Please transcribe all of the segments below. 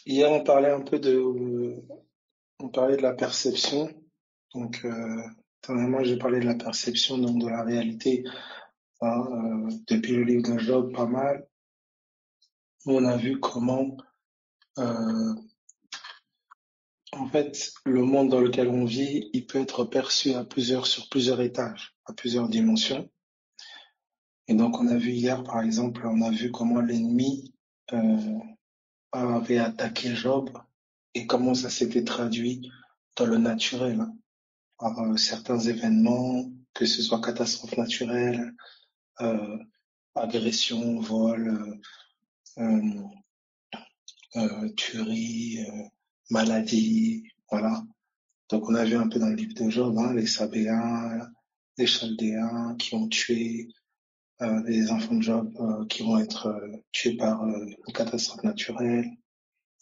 Hier, on parlait de la perception. Donc, dernièrement, j'ai parlé de la perception, donc de la réalité, hein, depuis le livre de Job, pas mal. On a vu comment, euh, en fait, le monde dans lequel on vit, il peut être perçu sur plusieurs étages, à plusieurs dimensions. Et donc, on a vu hier, par exemple, on a vu comment l'ennemi, euh, avait attaqué Job et comment ça s'était traduit dans le naturel, hein, par certains événements, que ce soit catastrophes naturelles, euh, agressions, vols, euh, tueries, maladies, voilà. Donc on a vu un peu dans le livre de Job, hein, les Sabéens, les Chaldéens qui ont tué les enfants de Job qui vont être tués par une catastrophe naturelle.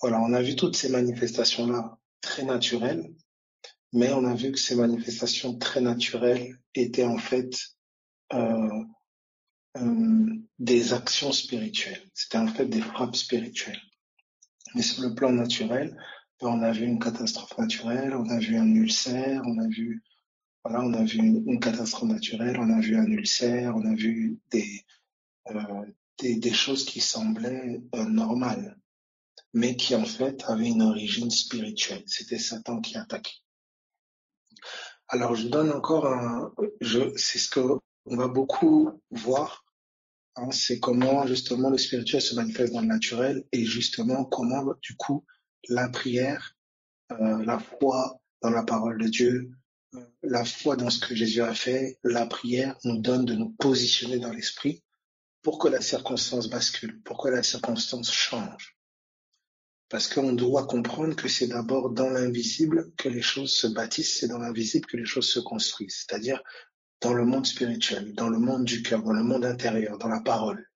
Voilà, on a vu toutes ces manifestations-là très naturelles, mais on a vu que ces manifestations très naturelles étaient en fait euh, des actions spirituelles. C'était en fait des frappes spirituelles. Mais sur le plan naturel, ben, on a vu une catastrophe naturelle, on a vu un ulcère, voilà, on a vu une catastrophe naturelle, on a vu un ulcère, on a vu euh, des choses qui semblaient normales, mais qui en fait avaient une origine spirituelle. C'était Satan qui attaquait. Alors je donne encore c'est ce que on va beaucoup voir, hein, c'est comment justement le spirituel se manifeste dans le naturel et justement comment du coup la prière, la foi dans la parole de Dieu, la foi dans ce que Jésus a fait, la prière nous donne de nous positionner dans l'esprit pour que la circonstance bascule, pour que la circonstance change. Parce qu'on doit comprendre que c'est d'abord dans l'invisible que les choses se bâtissent, c'est dans l'invisible que les choses se construisent, c'est-à-dire dans le monde spirituel, dans le monde du cœur, dans le monde intérieur, dans la parole.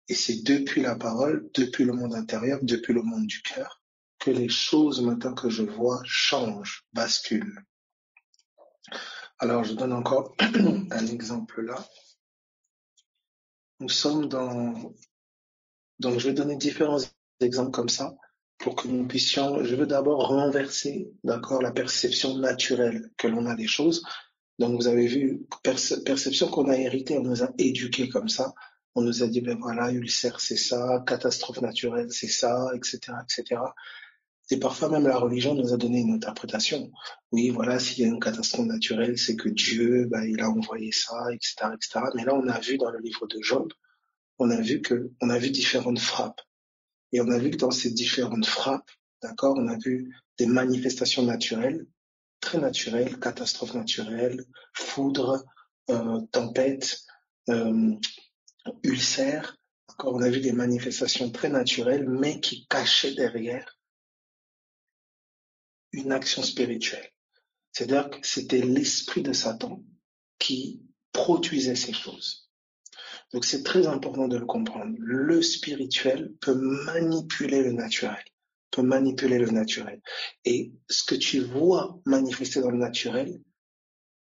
Et c'est depuis la parole, depuis le monde intérieur, depuis le monde du cœur, que les choses maintenant que je vois changent, basculent. Alors je donne encore un exemple là. Nous sommes dans... Donc je vais donner différents exemples comme ça pour que nous puissions... Je veux d'abord renverser, d'accord, la perception naturelle que l'on a des choses. Donc vous avez vu, perception qu'on a héritée, on nous a éduqués comme ça. On nous a dit, ben voilà, ulcère, c'est ça, catastrophe naturelle, c'est ça, etc., etc. Et parfois même la religion nous a donné une interprétation. Oui, voilà, s'il y a une catastrophe naturelle, c'est que Dieu, ben, il a envoyé ça, etc., etc. Mais là, on a vu dans le livre de Job, on a vu différentes frappes. Et on a vu que dans ces différentes frappes, d'accord, on a vu des manifestations naturelles, très naturelles, catastrophes naturelles, foudre, tempête, euh, ulcère. D'accord, on a vu des manifestations très naturelles, mais qui cachaient derrière une action spirituelle. C'est-à-dire que c'était l'esprit de Satan qui produisait ces choses. Donc c'est très important de le comprendre. Le spirituel peut manipuler le naturel, peut manipuler le naturel. Et ce que tu vois manifester dans le naturel,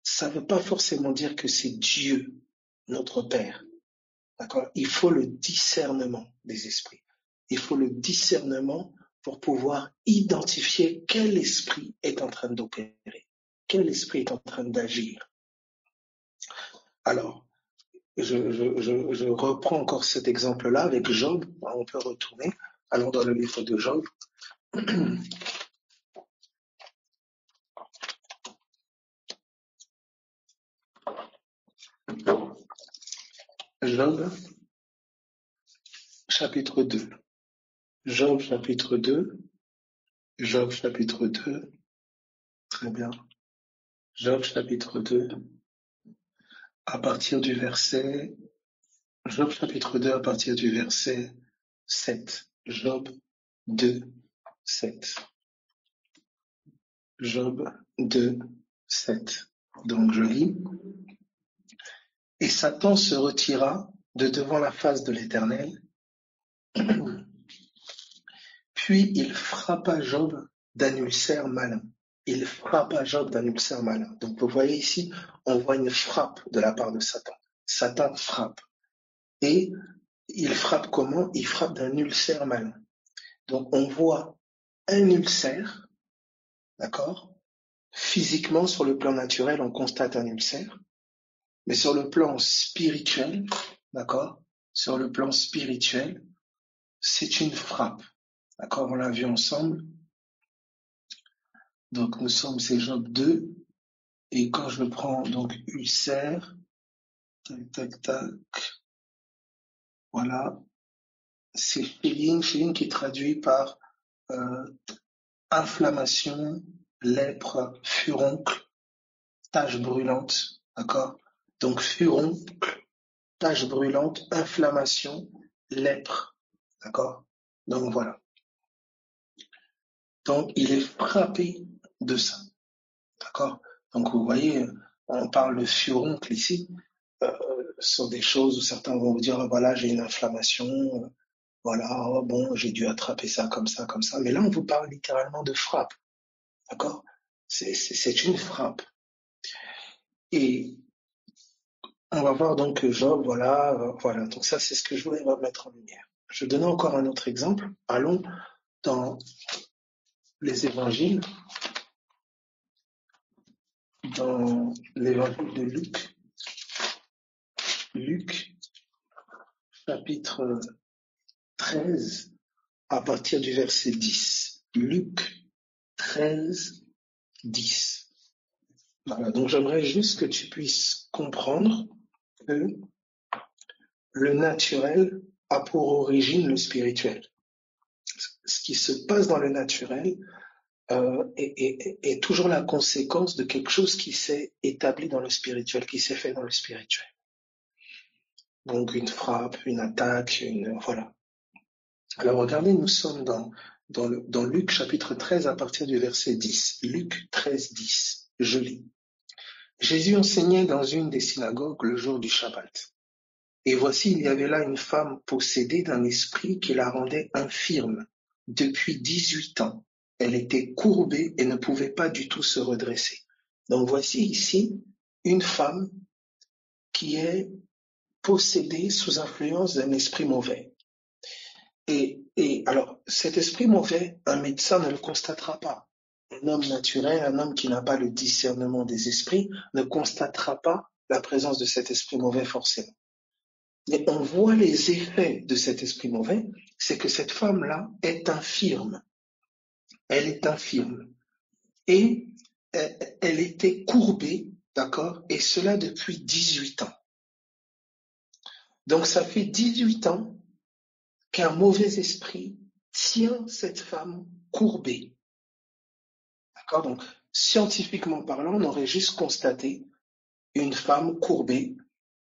ça ne veut pas forcément dire que c'est Dieu, notre Père. D'accord? Il faut le discernement des esprits. Il faut le discernement pour pouvoir identifier quel esprit est en train d'opérer, quel esprit est en train d'agir. Alors, je reprends encore cet exemple-là avec Job. On peut retourner. Allons dans le livre de Job. Job, chapitre 2. Job, chapitre 2. Job, chapitre 2. Très bien. Job, chapitre 2. À partir du verset... Job, chapitre 2, à partir du verset 7. Job 2, 7. Job 2, 7. Donc je lis. Et Satan se retira de devant la face de l'Éternel, puis il frappa Job d'un ulcère malin. Il frappa Job d'un ulcère malin. Donc vous voyez ici, on voit une frappe de la part de Satan. Satan frappe. Et il frappe comment? Il frappe d'un ulcère malin. Donc, on voit un ulcère, d'accord? Physiquement, sur le plan naturel, on constate un ulcère, mais sur le plan spirituel, d'accord? Sur le plan spirituel, c'est une frappe, d'accord? On l'a vu ensemble. Donc, nous sommes c'est Job 2, et quand je prends donc ulcère, tac, tac, tac, voilà, c'est feeling qui est traduit par inflammation, lèpre, furoncle, tache brûlante, d'accord? Donc furoncle, tache brûlante, inflammation, lèpre, d'accord? Donc voilà. Donc il est frappé de ça, d'accord? Donc vous voyez, on parle de furoncle ici, sur des choses où certains vont vous dire, voilà, j'ai une inflammation, voilà, oh, bon, j'ai dû attraper ça comme ça, comme ça. Mais là, on vous parle littéralement de frappe, d'accord? C'est une frappe. Et on va voir donc que Job, voilà, voilà. Donc ça, c'est ce que je voulais mettre en lumière. Je vais donner encore un autre exemple. Allons dans les évangiles, dans l'évangile de Luc. Luc, chapitre 13, à partir du verset 10. Luc 13, 10. Voilà, donc j'aimerais juste que tu puisses comprendre que le naturel a pour origine le spirituel. Ce qui se passe dans le naturel est toujours la conséquence de quelque chose qui s'est établi dans le spirituel, qui s'est fait dans le spirituel. Donc une frappe, une attaque, voilà. Alors regardez, nous sommes dans Luc chapitre 13 à partir du verset 10. Luc 13, 10. Je lis. Jésus enseignait dans une des synagogues le jour du Shabbat. Et voici, il y avait là une femme possédée d'un esprit qui la rendait infirme depuis 18 ans. Elle était courbée et ne pouvait pas du tout se redresser. Donc voici ici une femme qui est possédée sous influence d'un esprit mauvais. Et alors, cet esprit mauvais, un médecin ne le constatera pas. Un homme naturel, un homme qui n'a pas le discernement des esprits, ne constatera pas la présence de cet esprit mauvais forcément. Mais on voit les effets de cet esprit mauvais, c'est que cette femme-là est infirme. Elle est infirme. Et elle était courbée, d'accord, et cela depuis 18 ans. Donc ça fait 18 ans qu'un mauvais esprit tient cette femme courbée. D'accord, donc scientifiquement parlant, on aurait juste constaté une femme courbée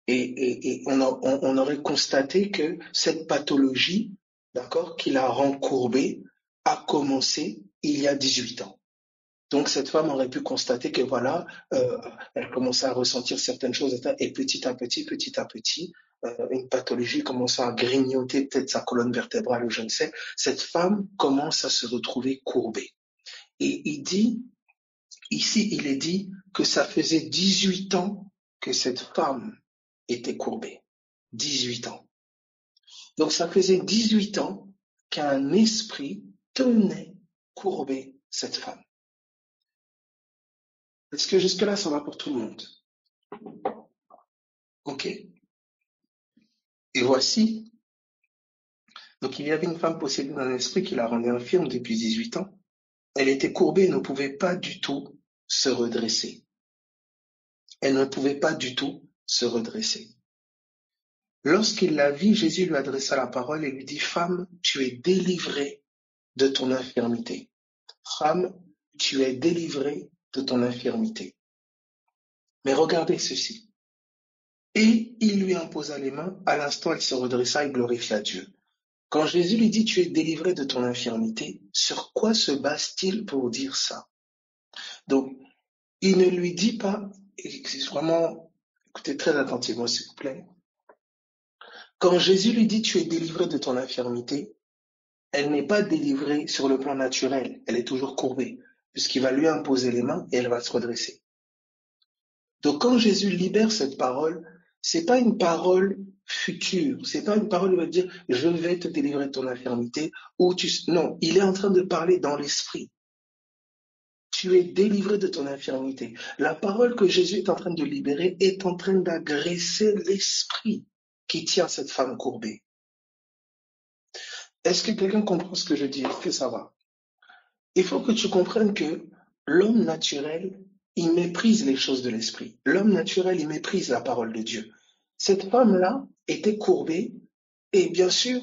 et on aurait constaté que cette pathologie, d'accord, qui la rend courbée, a commencé il y a 18 ans. Donc cette femme aurait pu constater que voilà, elle commençait à ressentir certaines choses et petit à petit, une pathologie commençait à grignoter peut-être sa colonne vertébrale ou je ne sais. Cette femme commence à se retrouver courbée. Et ici, il est dit que ça faisait 18 ans que cette femme était courbée. 18 ans. Donc ça faisait 18 ans qu'un esprit tenait courbée cette femme. Est-ce que jusque-là, ça va pour tout le monde? Ok. Et voici, donc il y avait une femme possédée d'un esprit qui la rendait infirme depuis 18 ans. Elle était courbée et ne pouvait pas du tout se redresser. Elle ne pouvait pas du tout se redresser. Lorsqu'il la vit, Jésus lui adressa la parole et lui dit, « Femme, tu es délivrée de ton infirmité. Femme, tu es délivrée de ton infirmité. » Mais regardez ceci. Et il lui imposa les mains. À l'instant, elle se redressa et glorifia Dieu. Quand Jésus lui dit, « Tu es délivré de ton infirmité », sur quoi se base-t-il pour dire ça? Donc, il ne lui dit pas, et c'est vraiment, écoutez très attentivement s'il vous plaît, quand Jésus lui dit, « Tu es délivré de ton infirmité », elle n'est pas délivrée sur le plan naturel, elle est toujours courbée, puisqu'il va lui imposer les mains et elle va se redresser. Donc quand Jésus libère cette parole, c'est pas une parole futur. C'est pas une parole qui va te dire, je vais te délivrer de ton infirmité, non, il est en train de parler dans l'esprit. Tu es délivré de ton infirmité. La parole que Jésus est en train de libérer est en train d'agresser l'esprit qui tient cette femme courbée. Est-ce que quelqu'un comprend ce que je dis? Est-ce que ça va? Il faut que tu comprennes que l'homme naturel, il méprise les choses de l'esprit. L'homme naturel, il méprise la parole de Dieu. Cette femme-là était courbée et bien sûr,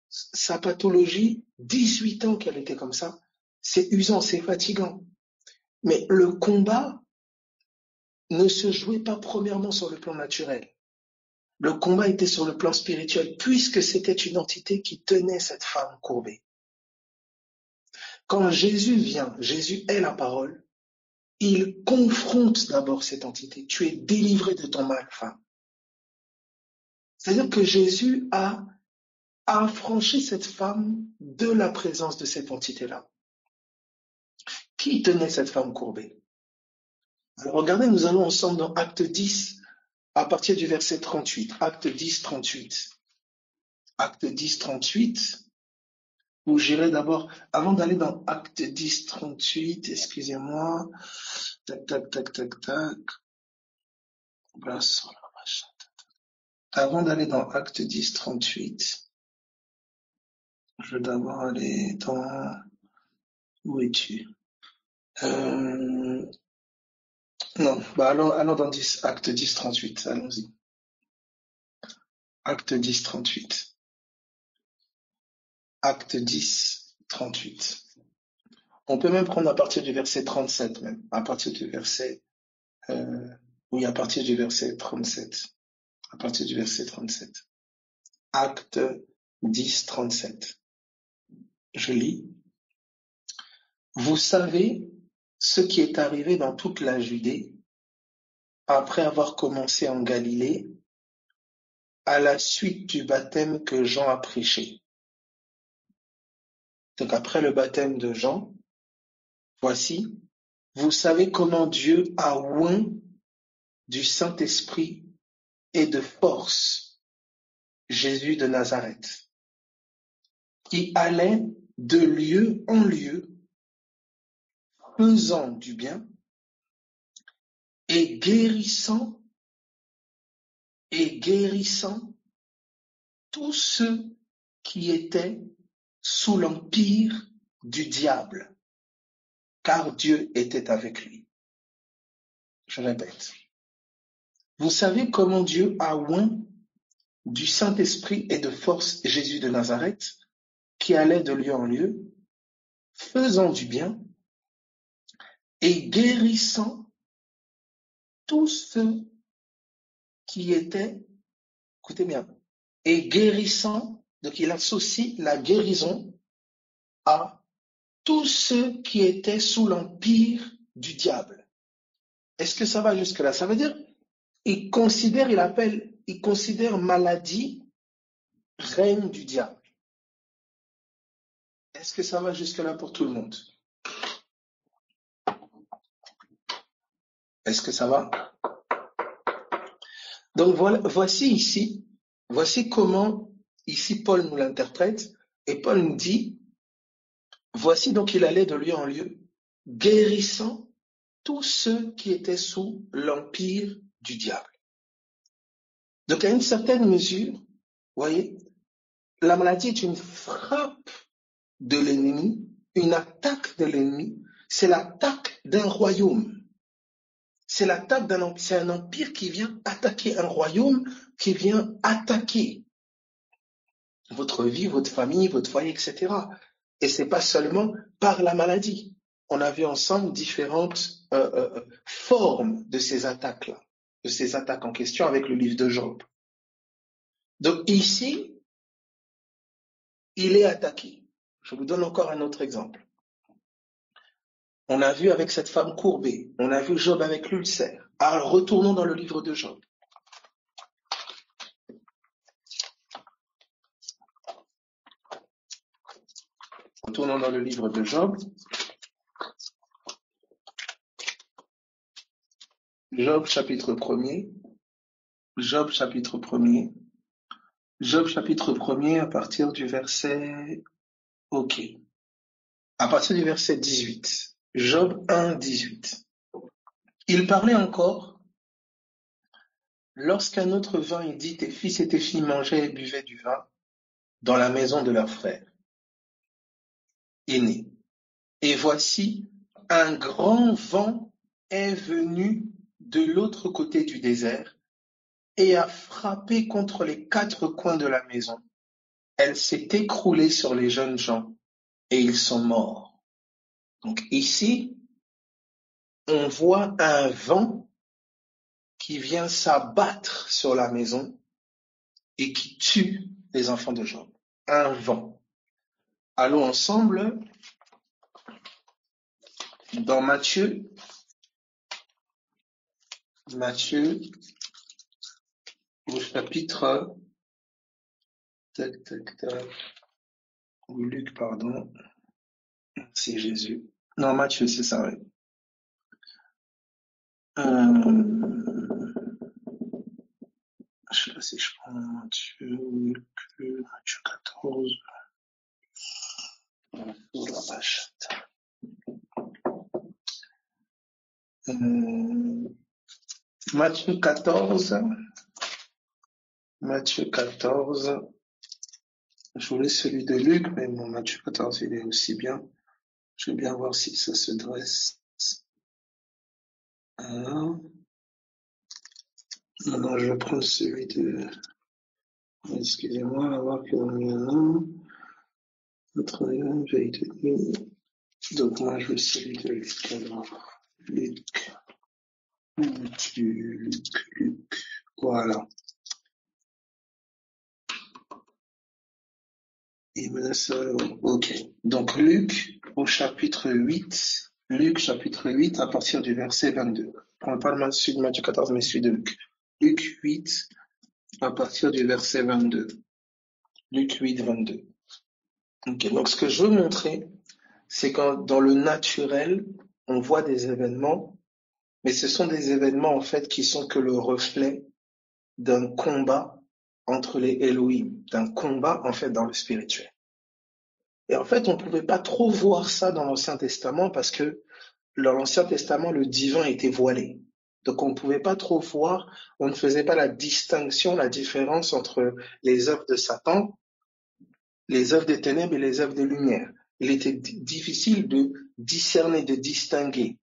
sa pathologie, 18 ans qu'elle était comme ça, c'est usant, c'est fatigant. Mais le combat ne se jouait pas premièrement sur le plan naturel. Le combat était sur le plan spirituel, puisque c'était une entité qui tenait cette femme courbée. Quand Jésus vient, Jésus est la parole, il confronte d'abord cette entité. Tu es délivré de ton mal, femme. C'est-à-dire que Jésus a affranchi cette femme de la présence de cette entité-là. Qui tenait cette femme courbée? Alors regardez, nous allons ensemble dans Acte 10, à partir du verset 38. Acte 10, 38. Acte 10, 38. Où j'irai d'abord, avant d'aller dans Acte 10, 38, excusez-moi. Tac, tac, tac, tac, tac. Avant d'aller dans Acte 10, 38, je vais d'abord aller dans... Où es-tu? Non, allons dans Acte 10, 38, allons-y. Acte 10, 38. Acte 10, 38. On peut même prendre à partir du verset 37, même. À partir du verset... oui, à partir du verset 37. À partir du verset 37. Acte 10, 37. Je lis. Vous savez ce qui est arrivé dans toute la Judée après avoir commencé en Galilée à la suite du baptême que Jean a prêché. Donc après le baptême de Jean, voici, vous savez comment Dieu a oint du Saint-Esprit et de force Jésus de Nazareth, qui allait de lieu en lieu, faisant du bien et guérissant tous ceux qui étaient sous l'empire du diable, car Dieu était avec lui. Je répète. Vous savez comment Dieu a oint du Saint-Esprit et de force Jésus de Nazareth, qui allait de lieu en lieu, faisant du bien et guérissant tous ceux qui étaient, écoutez bien, et guérissant, donc il associe la guérison à tous ceux qui étaient sous l'empire du diable. Est-ce que ça va jusque-là? Ça veut dire, il considère maladie règne du diable. Est-ce que ça va jusque-là pour tout le monde? Est-ce que ça va? Donc voici comment ici Paul nous l'interprète, et Paul nous dit, voici donc il allait de lieu en lieu, guérissant tous ceux qui étaient sous l'empire du diable. Donc à une certaine mesure, vous voyez, la maladie est une frappe de l'ennemi, une attaque de l'ennemi, c'est l'attaque d'un royaume. C'est un empire qui vient attaquer un royaume, qui vient attaquer votre vie, votre famille, votre foyer, etc. Et c'est pas seulement par la maladie. On a vu ensemble différentes formes de ces attaques-là, de ces attaques en question avec le livre de Job. Donc ici, il est attaqué. Je vous donne encore un autre exemple. On a vu avec cette femme courbée, on a vu Job avec l'ulcère. Alors retournons dans le livre de Job. Retournons dans le livre de Job. Job chapitre 1er. Job chapitre 1er. Job chapitre 1er à partir du verset... Ok. À partir du verset 18. Job 1, 18. Il parlait encore lorsqu'un autre vint et dit, tes fils et tes filles mangeaient et buvaient du vin dans la maison de leur frère aîné. Et voici, un grand vent est venu de l'autre côté du désert et a frappé contre les quatre coins de la maison. Elle s'est écroulée sur les jeunes gens et ils sont morts. Donc ici, on voit un vent qui vient s'abattre sur la maison et qui tue les enfants de Job. Un vent. Allons ensemble dans Matthieu au chapitre, ou Luc, pardon, c'est Jésus. Non, Matthieu, c'est ça, oui. Je sais pas si je prends Matthieu, Luc, Matthieu 14. Oh la vache. Matthieu 14. Matthieu 14. Je voulais celui de Luc, mais mon Matthieu 14, il est aussi bien. Je vais bien voir si ça se dresse. Non, je vais prendre celui de... Excusez-moi, on va voir qu'il y en a un. Notre vérité. Donc moi, je veux celui de Luc. Alors, Luc. Voilà. Et maintenant, ok. Donc Luc au chapitre 8. Luc chapitre 8 à partir du verset 22. On ne parle pas celui de Matthieu 14, mais celui de Luc. Luc 8 à partir du verset 22. Luc 8, 22. Ok. Donc ce que je veux montrer, c'est quand dans le naturel, on voit des événements, mais ce sont des événements en fait qui sont que le reflet d'un combat entre les Elohim, d'un combat en fait dans le spirituel. Et en fait, on ne pouvait pas trop voir ça dans l'Ancien Testament parce que dans l'Ancien Testament, le divin était voilé. Donc on ne pouvait pas trop voir, on ne faisait pas la distinction, la différence entre les œuvres de Satan, les œuvres des ténèbres et les œuvres de lumière. Il était difficile de discerner, de distinguer.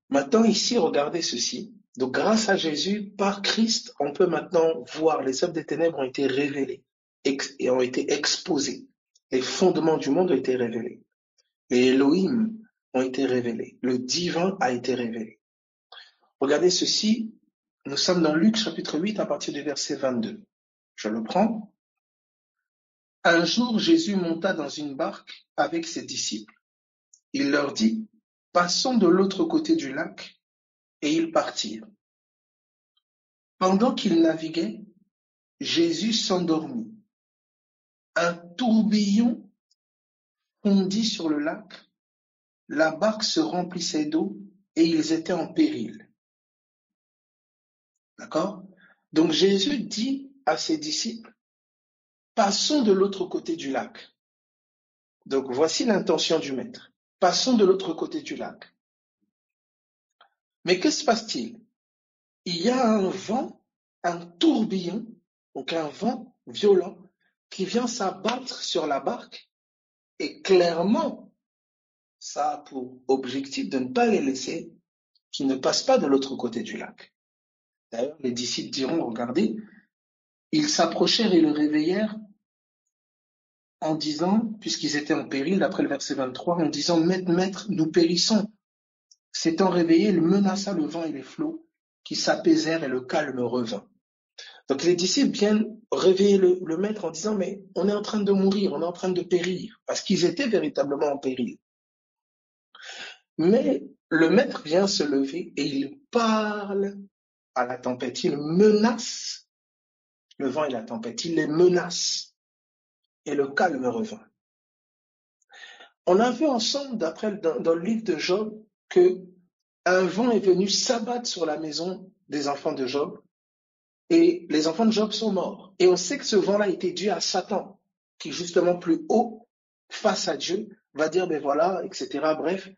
Maintenant, ici, regardez ceci. Donc, grâce à Jésus, par Christ, on peut maintenant voir les œuvres des ténèbres ont été révélées et ont été exposées. Les fondements du monde ont été révélés. Les Elohim ont été révélés. Le divin a été révélé. Regardez ceci. Nous sommes dans Luc chapitre 8 à partir du verset 22. Je le prends. Un jour, Jésus monta dans une barque avec ses disciples. Il leur dit, passons de l'autre côté du lac, et ils partirent. Pendant qu'ils naviguaient, Jésus s'endormit. Un tourbillon fondit sur le lac, la barque se remplissait d'eau et ils étaient en péril. D'accord? Donc Jésus dit à ses disciples, passons de l'autre côté du lac. Donc voici l'intention du maître. Passons de l'autre côté du lac. Mais que se passe-t-il? Il y a un vent, un tourbillon, donc un vent violent qui vient s'abattre sur la barque et clairement, ça a pour objectif de ne pas les laisser, qu'ils ne passent pas de l'autre côté du lac. D'ailleurs, les disciples diront, regardez, ils s'approchèrent et le réveillèrent en disant, puisqu'ils étaient en péril, d'après le verset 23, en disant, Maître, maître, nous périssons. S'étant réveillé, il menaça le vent et les flots qui s'apaisèrent et le calme revint. Donc les disciples viennent réveiller le maître en disant, mais on est en train de mourir, on est en train de périr, parce qu'ils étaient véritablement en péril. Mais le maître vient se lever et il parle à la tempête, il menace le vent et la tempête, il les menace et le calme revint. On a vu ensemble, dans le livre de Job, que un vent est venu s'abattre sur la maison des enfants de Job Et les enfants de Job sont morts. Et on sait que ce vent-là était dû à Satan, qui justement plus haut, face à Dieu, va dire, ben voilà, etc. Bref,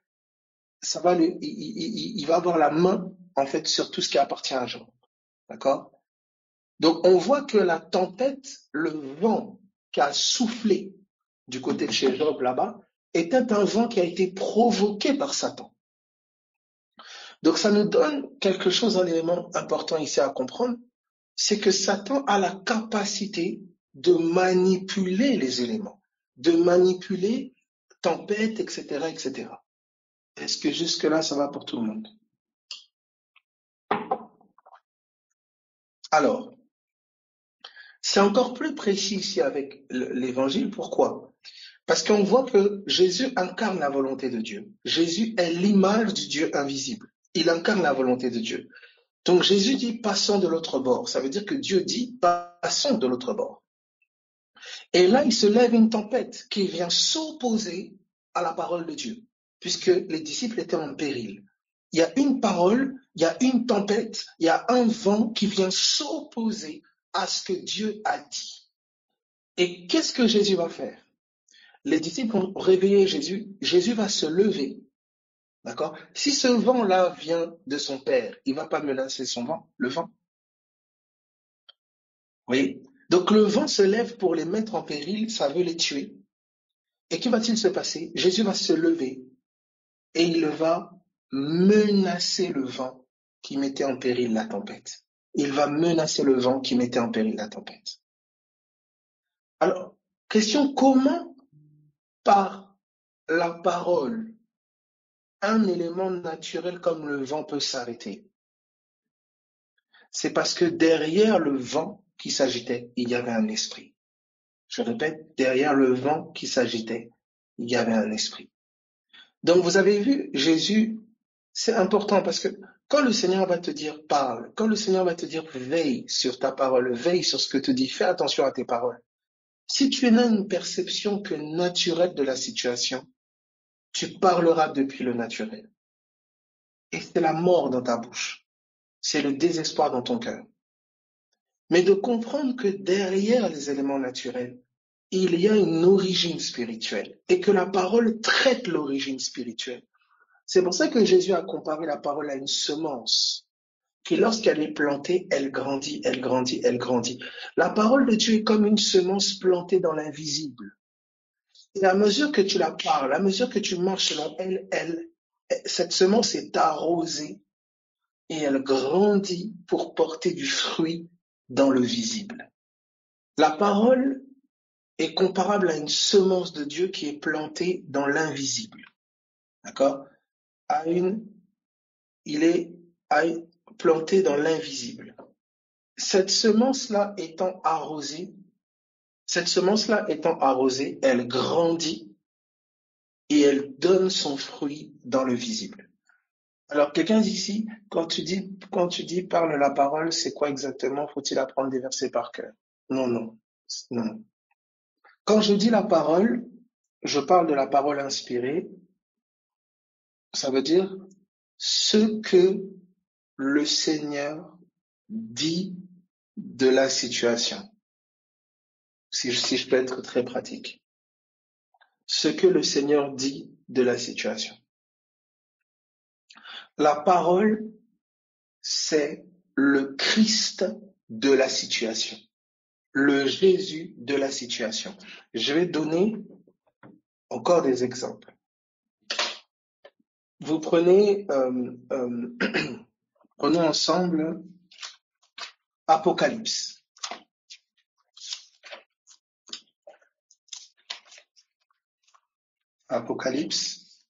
ça va il va avoir la main, en fait, sur tout ce qui appartient à Job. D'accord? Donc, on voit que la tempête, le vent qui a soufflé du côté de chez Job là-bas, était un vent qui a été provoqué par Satan. Donc, ça nous donne quelque chose, un élément important ici à comprendre, c'est que Satan a la capacité de manipuler les éléments, de manipuler tempête, etc., etc. Est-ce que jusque-là, ça va pour tout le monde? Alors, c'est encore plus précis ici avec l'évangile. Pourquoi? Parce qu'on voit que Jésus incarne la volonté de Dieu. Jésus est l'image du Dieu invisible. Il incarne la volonté de Dieu. Donc Jésus dit passons de l'autre bord. Ça veut dire que Dieu dit passons de l'autre bord. Et là, il se lève une tempête qui vient s'opposer à la parole de Dieu, puisque les disciples étaient en péril. Il y a une parole, il y a une tempête, il y a un vent qui vient s'opposer à ce que Dieu a dit. Et qu'est-ce que Jésus va faire? Les disciples ont réveillé Jésus. Jésus va se lever. D'accord? Si ce vent-là vient de son Père, il ne va pas menacer son vent, le vent. Oui. Donc le vent se lève pour les mettre en péril, ça veut les tuer. Et que va-t-il se passer? Jésus va se lever et il va menacer le vent qui mettait en péril la tempête. Il va menacer le vent qui mettait en péril la tempête. Alors, question, comment par la parole, un élément naturel comme le vent peut s'arrêter? C'est parce que derrière le vent qui s'agitait, il y avait un esprit. Je répète, derrière le vent qui s'agitait, il y avait un esprit. Donc vous avez vu, Jésus, c'est important parce que quand le Seigneur va te dire parle, quand le Seigneur va te dire veille sur ta parole, veille sur ce que tu dis, fais attention à tes paroles. Si tu n'as une perception que naturelle de la situation, tu parleras depuis le naturel. Et c'est la mort dans ta bouche. C'est le désespoir dans ton cœur. Mais de comprendre que derrière les éléments naturels, il y a une origine spirituelle et que la parole traite l'origine spirituelle. C'est pour ça que Jésus a comparé la parole à une semence qui, lorsqu'elle est plantée, elle grandit, elle grandit, elle grandit. La parole de Dieu est comme une semence plantée dans l'invisible. Et à mesure que tu la parles, à mesure que tu marches selon elle, cette semence est arrosée et elle grandit pour porter du fruit dans le visible. La parole est comparable à une semence de Dieu qui est plantée dans l'invisible. D'accord? Il est planté dans l'invisible. Cette semence-là étant arrosée, elle grandit et elle donne son fruit dans le visible. Alors, quelqu'un dit ici, quand tu dis parle la parole, c'est quoi exactement? Faut-il apprendre des versets par cœur? Non. Quand je dis la parole, je parle de la parole inspirée. Ça veut dire ce que le Seigneur dit de la situation. Si je peux être très pratique. Ce que le Seigneur dit de la situation. La parole, c'est le Christ de la situation. Le Jésus de la situation. Je vais donner encore des exemples. Vous prenez, prenons ensemble Apocalypse. Apocalypse,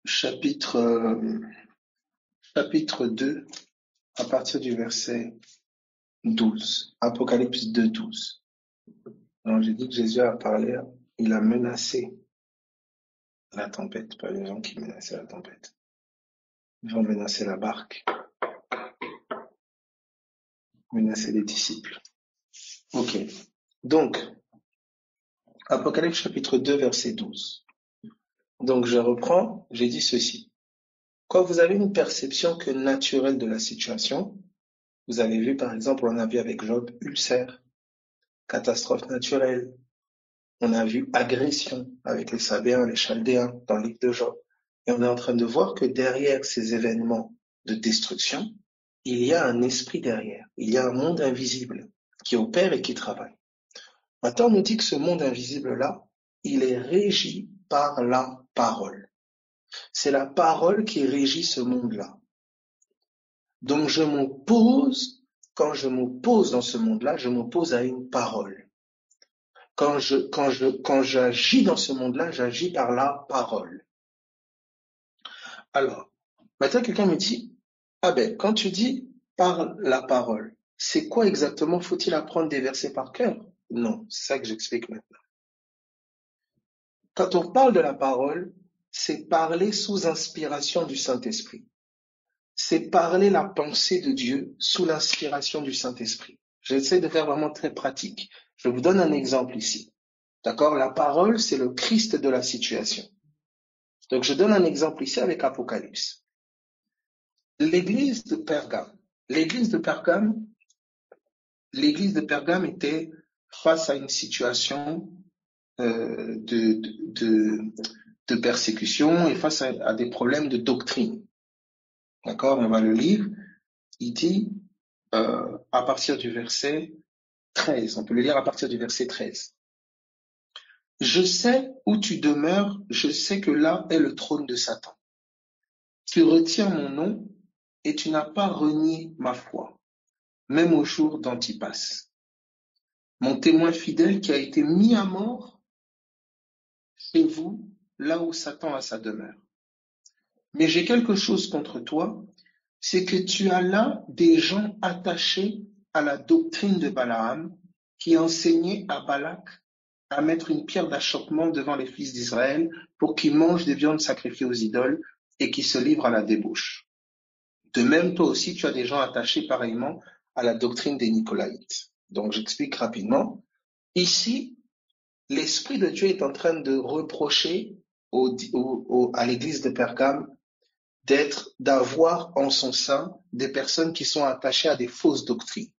chapitre 2, à partir du verset 12. Apocalypse 2, 12. Donc, j'ai dit que Jésus a parlé, il a menacé la tempête, pas les gens qui menaçaient la tempête. Ils vont menacer la barque, menacer les disciples. Ok. Donc, Apocalypse chapitre 2, verset 12. Donc, je reprends, j'ai dit ceci. Quand vous avez une perception que naturelle de la situation, vous avez vu par exemple, on a vu avec Job, ulcère, catastrophe naturelle, on a vu agression avec les Sabéens, les Chaldéens dans le livre de Job. Et on est en train de voir que derrière ces événements de destruction, il y a un esprit derrière, il y a un monde invisible qui opère et qui travaille. Maintenant, on nous dit que ce monde invisible-là, il est régi par la parole. C'est la parole qui régit ce monde-là. Donc je m'oppose, quand je m'oppose dans ce monde-là, je m'oppose à une parole. Quand j'agis dans ce monde-là, j'agis par la parole. Alors, maintenant quelqu'un me dit, ah ben, quand tu dis par la parole, c'est quoi exactement? Faut-il apprendre des versets par cœur? Non, c'est ça que j'explique maintenant. Quand on parle de la parole, c'est parler sous inspiration du Saint-Esprit. C'est parler la pensée de Dieu sous l'inspiration du Saint-Esprit. J'essaie de faire vraiment très pratique. Je vous donne un exemple ici. D'accord? La parole, c'est le Christ de la situation. Donc, je donne un exemple ici avec Apocalypse. L'église de Pergame. L'église de Pergame était face à une situation de persécution et face à des problèmes de doctrine. D'accord? On va le lire. Il dit, à partir du verset 13, on peut le lire à partir du verset 13. Je sais où tu demeures, je sais que là est le trône de Satan. Tu retiens mon nom et tu n'as pas renié ma foi, même au jour d'Antipas. Mon témoin fidèle qui a été mis à mort chez vous, là où Satan a sa demeure. Mais j'ai quelque chose contre toi, c'est que tu as là des gens attachés à la doctrine de Balaam, qui enseignait à Balak à mettre une pierre d'achoppement devant les fils d'Israël pour qu'ils mangent des viandes sacrifiées aux idoles et qui se livrent à la débauche. De même, toi aussi, tu as des gens attachés pareillement à la doctrine des Nicolaïtes. Donc, j'explique rapidement. Ici, l'Esprit de Dieu est en train de reprocher à l'église de Pergame d'avoir en son sein des personnes qui sont attachées à des fausses doctrines.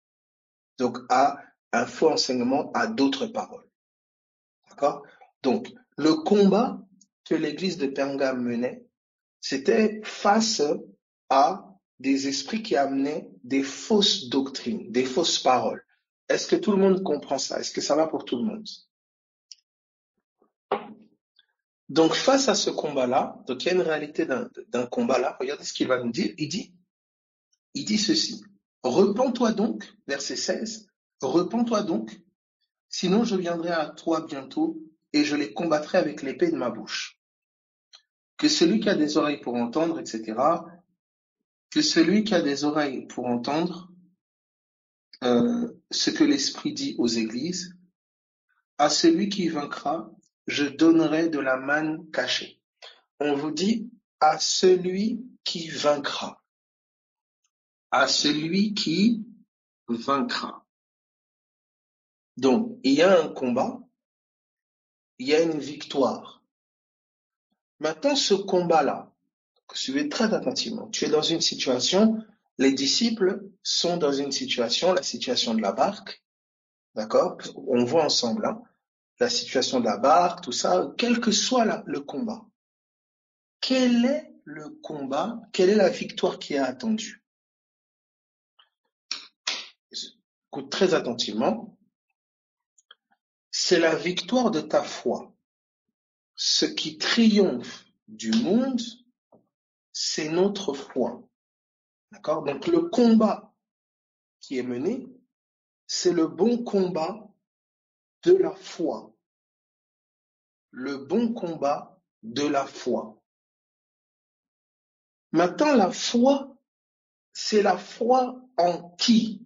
Donc, à un faux enseignement, à d'autres paroles. D'accord? Donc, le combat que l'église de Pergame menait, c'était face à des esprits qui amenaient des fausses doctrines, des fausses paroles. Est-ce que tout le monde comprend ça? Est-ce que ça va pour tout le monde? Donc, face à ce combat-là, donc il y a une réalité d'un combat-là, regardez ce qu'il va nous dire. Il dit ceci. Repens-toi donc, verset 16, repens-toi donc, sinon je viendrai à toi bientôt et je les combattrai avec l'épée de ma bouche. Que celui qui a des oreilles pour entendre, etc., que celui qui a des oreilles pour entendre ce que l'Esprit dit aux églises, à celui qui vaincra, je donnerai de la manne cachée. On vous dit à celui qui vaincra. À celui qui vaincra. Donc, il y a un combat, il y a une victoire. Maintenant, ce combat-là, suivez très attentivement. Tu es dans une situation, les disciples sont dans une situation, la situation de la barque, d'accord? On voit ensemble, hein, la situation de la barque, tout ça, quel que soit le combat. Quel est le combat? Quelle est la victoire qui est attendue? Écoute très attentivement. C'est la victoire de ta foi. Ce qui triomphe du monde, c'est notre foi. D'accord? Donc le combat qui est mené, c'est le bon combat de la foi. Le bon combat de la foi. Maintenant, la foi, c'est la foi en qui?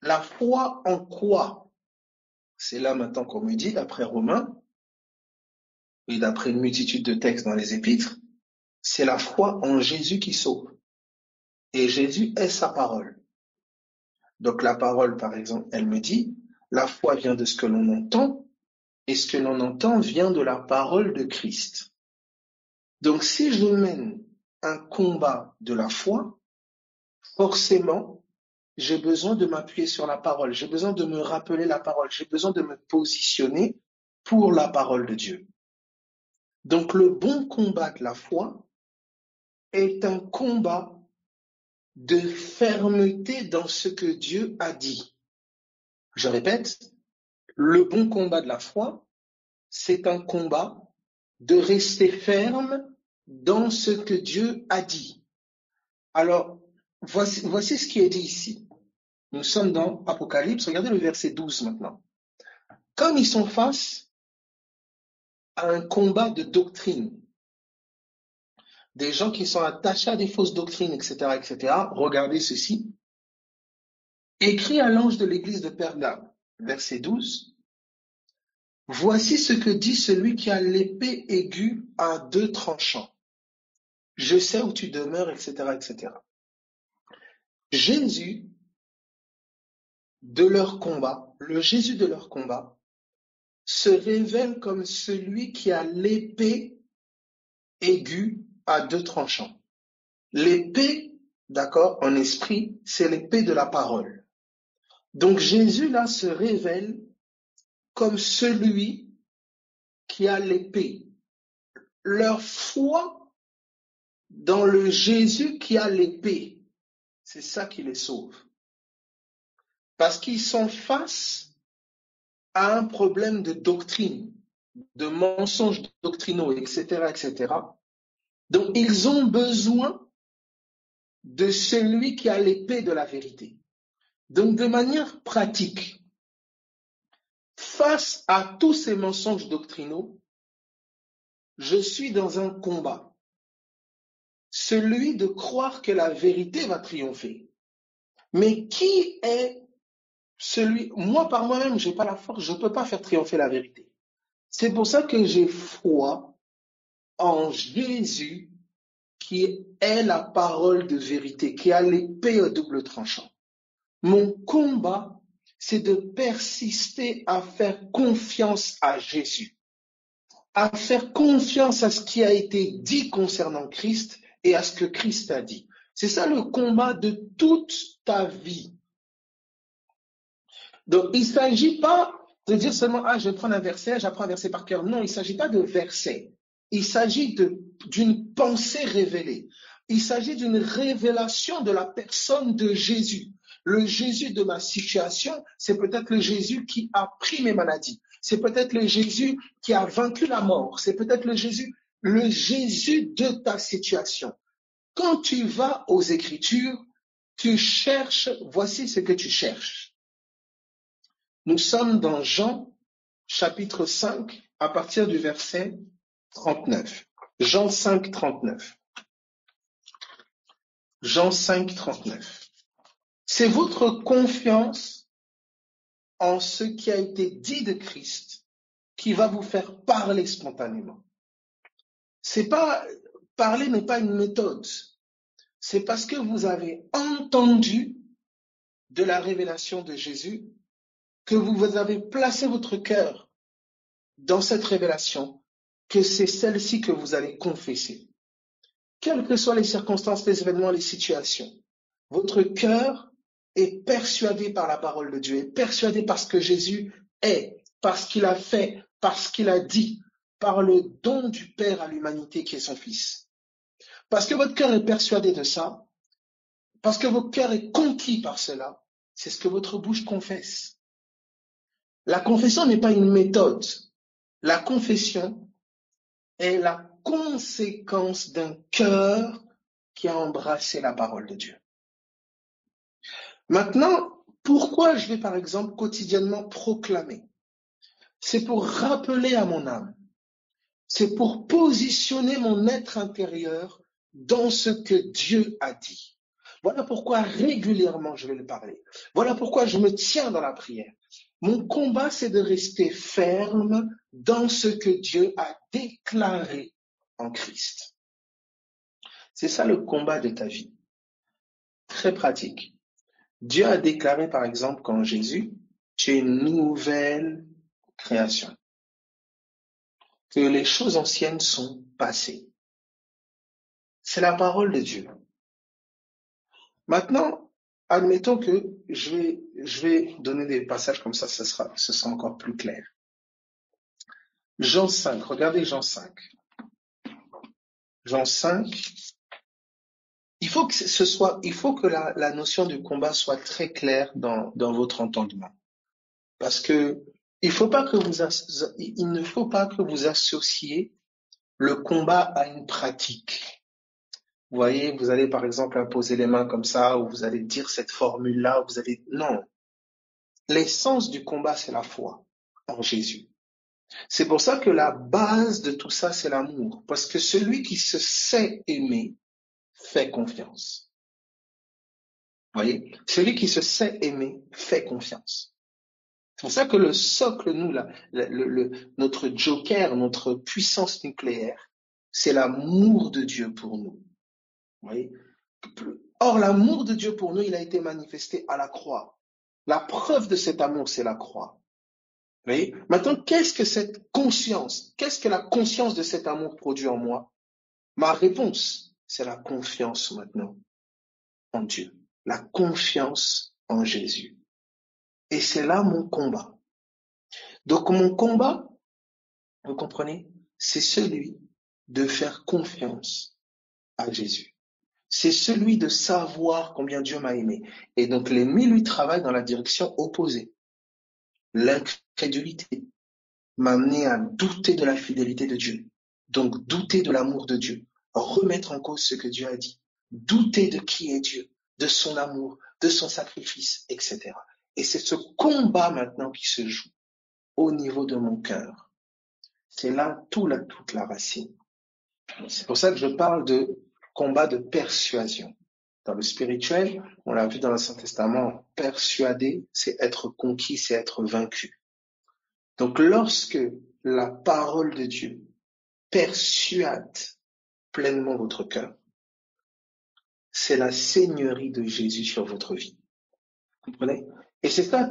La foi en quoi? C'est là maintenant qu'on me dit, d'après Romains, et d'après une multitude de textes dans les épîtres, c'est la foi en Jésus qui sauve. Et Jésus est sa parole. Donc la parole, par exemple, elle me dit, la foi vient de ce que l'on entend, et ce que l'on entend vient de la parole de Christ. Donc si je mène un combat de la foi, forcément, j'ai besoin de m'appuyer sur la parole, j'ai besoin de me rappeler la parole, j'ai besoin de me positionner pour la parole de Dieu. Donc le bon combat de la foi est un combat de fermeté dans ce que Dieu a dit. Je répète, le bon combat de la foi, c'est un combat de rester ferme dans ce que Dieu a dit. Alors, voici ce qui est dit ici. Nous sommes dans Apocalypse, regardez le verset 12 maintenant. Comme ils sont face à un combat de doctrine, des gens qui sont attachés à des fausses doctrines, etc., regardez ceci. Écrit à l'ange de l'église de Pergame, verset 12. Voici ce que dit celui qui a l'épée aiguë à 2 tranchants. Je sais où tu demeures, etc. Jésus de leur combat, le Jésus de leur combat, se révèle comme celui qui a l'épée aiguë à 2 tranchants. L'épée, d'accord, en esprit, c'est l'épée de la parole. Donc Jésus là se révèle comme celui qui a l'épée. Leur foi dans le Jésus qui a l'épée, c'est ça qui les sauve. Parce qu'ils sont face à un problème de doctrine, de mensonges doctrinaux, etc. Donc, ils ont besoin de celui qui a l'épée de la vérité. Donc, de manière pratique, face à tous ces mensonges doctrinaux, je suis dans un combat. Celui de croire que la vérité va triompher. Mais qui est celui, moi par moi-même, j'ai pas la force, je peux pas faire triompher la vérité. C'est pour ça que j'ai foi en Jésus qui est la parole de vérité, qui a l'épée à double tranchant. Mon combat, c'est de persister à faire confiance à Jésus, à faire confiance à ce qui a été dit concernant Christ et à ce que Christ a dit. C'est ça le combat de toute ta vie. Donc, il ne s'agit pas de dire seulement, je vais prendre un verset, j'apprends un verset par cœur. Non, il ne s'agit pas de verset. Il s'agit d'une pensée révélée. Il s'agit d'une révélation de la personne de Jésus. Le Jésus de ma situation, c'est peut-être le Jésus qui a pris mes maladies. C'est peut-être le Jésus qui a vaincu la mort. C'est peut-être le Jésus de ta situation. Quand tu vas aux Écritures, tu cherches, voici ce que tu cherches. Nous sommes dans Jean, chapitre 5, à partir du verset 39. Jean 5, 39. Jean 5, 39. C'est votre confiance en ce qui a été dit de Christ qui va vous faire parler spontanément. Parler n'est pas une méthode. C'est parce que vous avez entendu de la révélation de Jésus que vous avez placé votre cœur dans cette révélation, que c'est celle-ci que vous allez confesser. Quelles que soient les circonstances, les événements, les situations, votre cœur est persuadé par la parole de Dieu, est persuadé par ce que Jésus est, par ce qu'il a fait, par ce qu'il a dit, par le don du Père à l'humanité qui est son Fils. Parce que votre cœur est persuadé de ça, parce que votre cœur est conquis par cela, c'est ce que votre bouche confesse. La confession n'est pas une méthode. La confession est la conséquence d'un cœur qui a embrassé la parole de Dieu. Maintenant, pourquoi je vais par exemple quotidiennement proclamer? C'est pour rappeler à mon âme, c'est pour positionner mon être intérieur dans ce que Dieu a dit. Voilà pourquoi régulièrement je vais le parler. Voilà pourquoi je me tiens dans la prière. Mon combat, c'est de rester ferme dans ce que Dieu a déclaré en Christ. C'est ça le combat de ta vie. Très pratique. Dieu a déclaré par exemple qu'en Jésus, tu es une nouvelle création. Que les choses anciennes sont passées. C'est la parole de Dieu. Maintenant, admettons que je vais donner des passages comme ça, ce sera encore plus clair. Jean 5, regardez Jean 5. Jean 5, il faut que la notion du combat soit très claire dans votre entendement. Parce que il ne faut pas que vous associez le combat à une pratique. Vous voyez, vous allez par exemple imposer les mains comme ça, ou vous allez dire cette formule-là, non. L'essence du combat, c'est la foi en Jésus. C'est pour ça que la base de tout ça, c'est l'amour. Parce que celui qui se sait aimer fait confiance. Vous voyez? Celui qui se sait aimer fait confiance. C'est pour ça que le socle, nous, notre joker, notre puissance nucléaire, c'est l'amour de Dieu pour nous. Vous voyez? Or, l'amour de Dieu pour nous, il a été manifesté à la croix. La preuve de cet amour, c'est la croix. Vous voyez? Maintenant, qu'est-ce que la conscience de cet amour produit en moi? Ma réponse, c'est la confiance maintenant en Dieu. La confiance en Jésus. Et c'est là mon combat. Donc mon combat, vous comprenez, c'est celui de faire confiance à Jésus. C'est celui de savoir combien Dieu m'a aimé. Et donc l'ennemi, lui, travaille dans la direction opposée. L'incrédulité m'a amené à douter de la fidélité de Dieu. Donc douter de l'amour de Dieu. Remettre en cause ce que Dieu a dit. Douter de qui est Dieu, de son amour, de son sacrifice, etc. Et c'est ce combat maintenant qui se joue au niveau de mon cœur. C'est là toute la racine. C'est pour ça que je parle de combat de persuasion. Dans le spirituel, on l'a vu dans l'Ancien Testament, persuader, c'est être conquis, c'est être vaincu. Donc lorsque la parole de Dieu persuade pleinement votre cœur, c'est la seigneurie de Jésus sur votre vie. Vous comprenez? Et c'est ça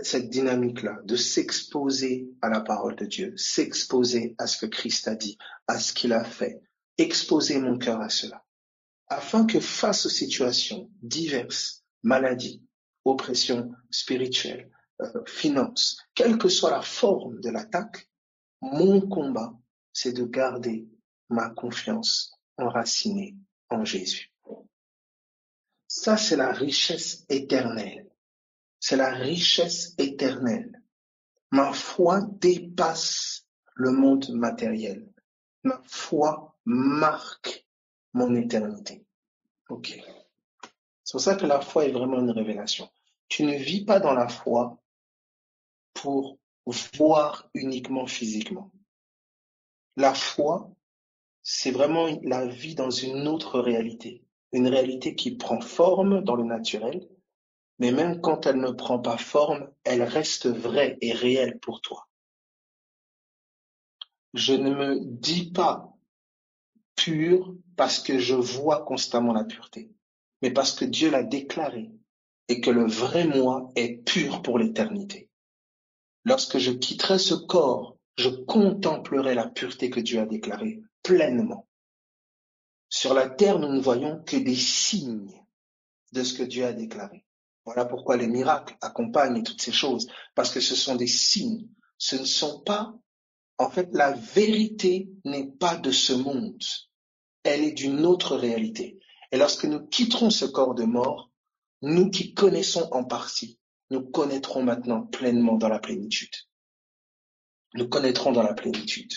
cette dynamique-là, de s'exposer à la parole de Dieu, s'exposer à ce que Christ a dit, à ce qu'il a fait, exposer mon cœur à cela, afin que face aux situations diverses, maladies, oppressions spirituelles, finances, quelle que soit la forme de l'attaque, mon combat, c'est de garder ma confiance enracinée en Jésus. Ça, c'est la richesse éternelle. C'est la richesse éternelle. Ma foi dépasse le monde matériel. Ma foi marque mon éternité. Ok. C'est pour ça que la foi est vraiment une révélation. Tu ne vis pas dans la foi pour voir uniquement physiquement. La foi, c'est vraiment la vie dans une autre réalité. Une réalité qui prend forme dans le naturel, mais même quand elle ne prend pas forme, elle reste vraie et réelle pour toi. Je ne me dis pas pur parce que je vois constamment la pureté, mais parce que Dieu l'a déclaré et que le vrai moi est pur pour l'éternité. Lorsque je quitterai ce corps, je contemplerai la pureté que Dieu a déclarée pleinement. Sur la terre, nous ne voyons que des signes de ce que Dieu a déclaré. Voilà pourquoi les miracles accompagnent toutes ces choses, parce que ce sont des signes. Ce ne sont pas, en fait, la vérité n'est pas de ce monde. Elle est d'une autre réalité. Et lorsque nous quitterons ce corps de mort, nous qui connaissons en partie, nous connaîtrons maintenant pleinement dans la plénitude. Nous connaîtrons dans la plénitude.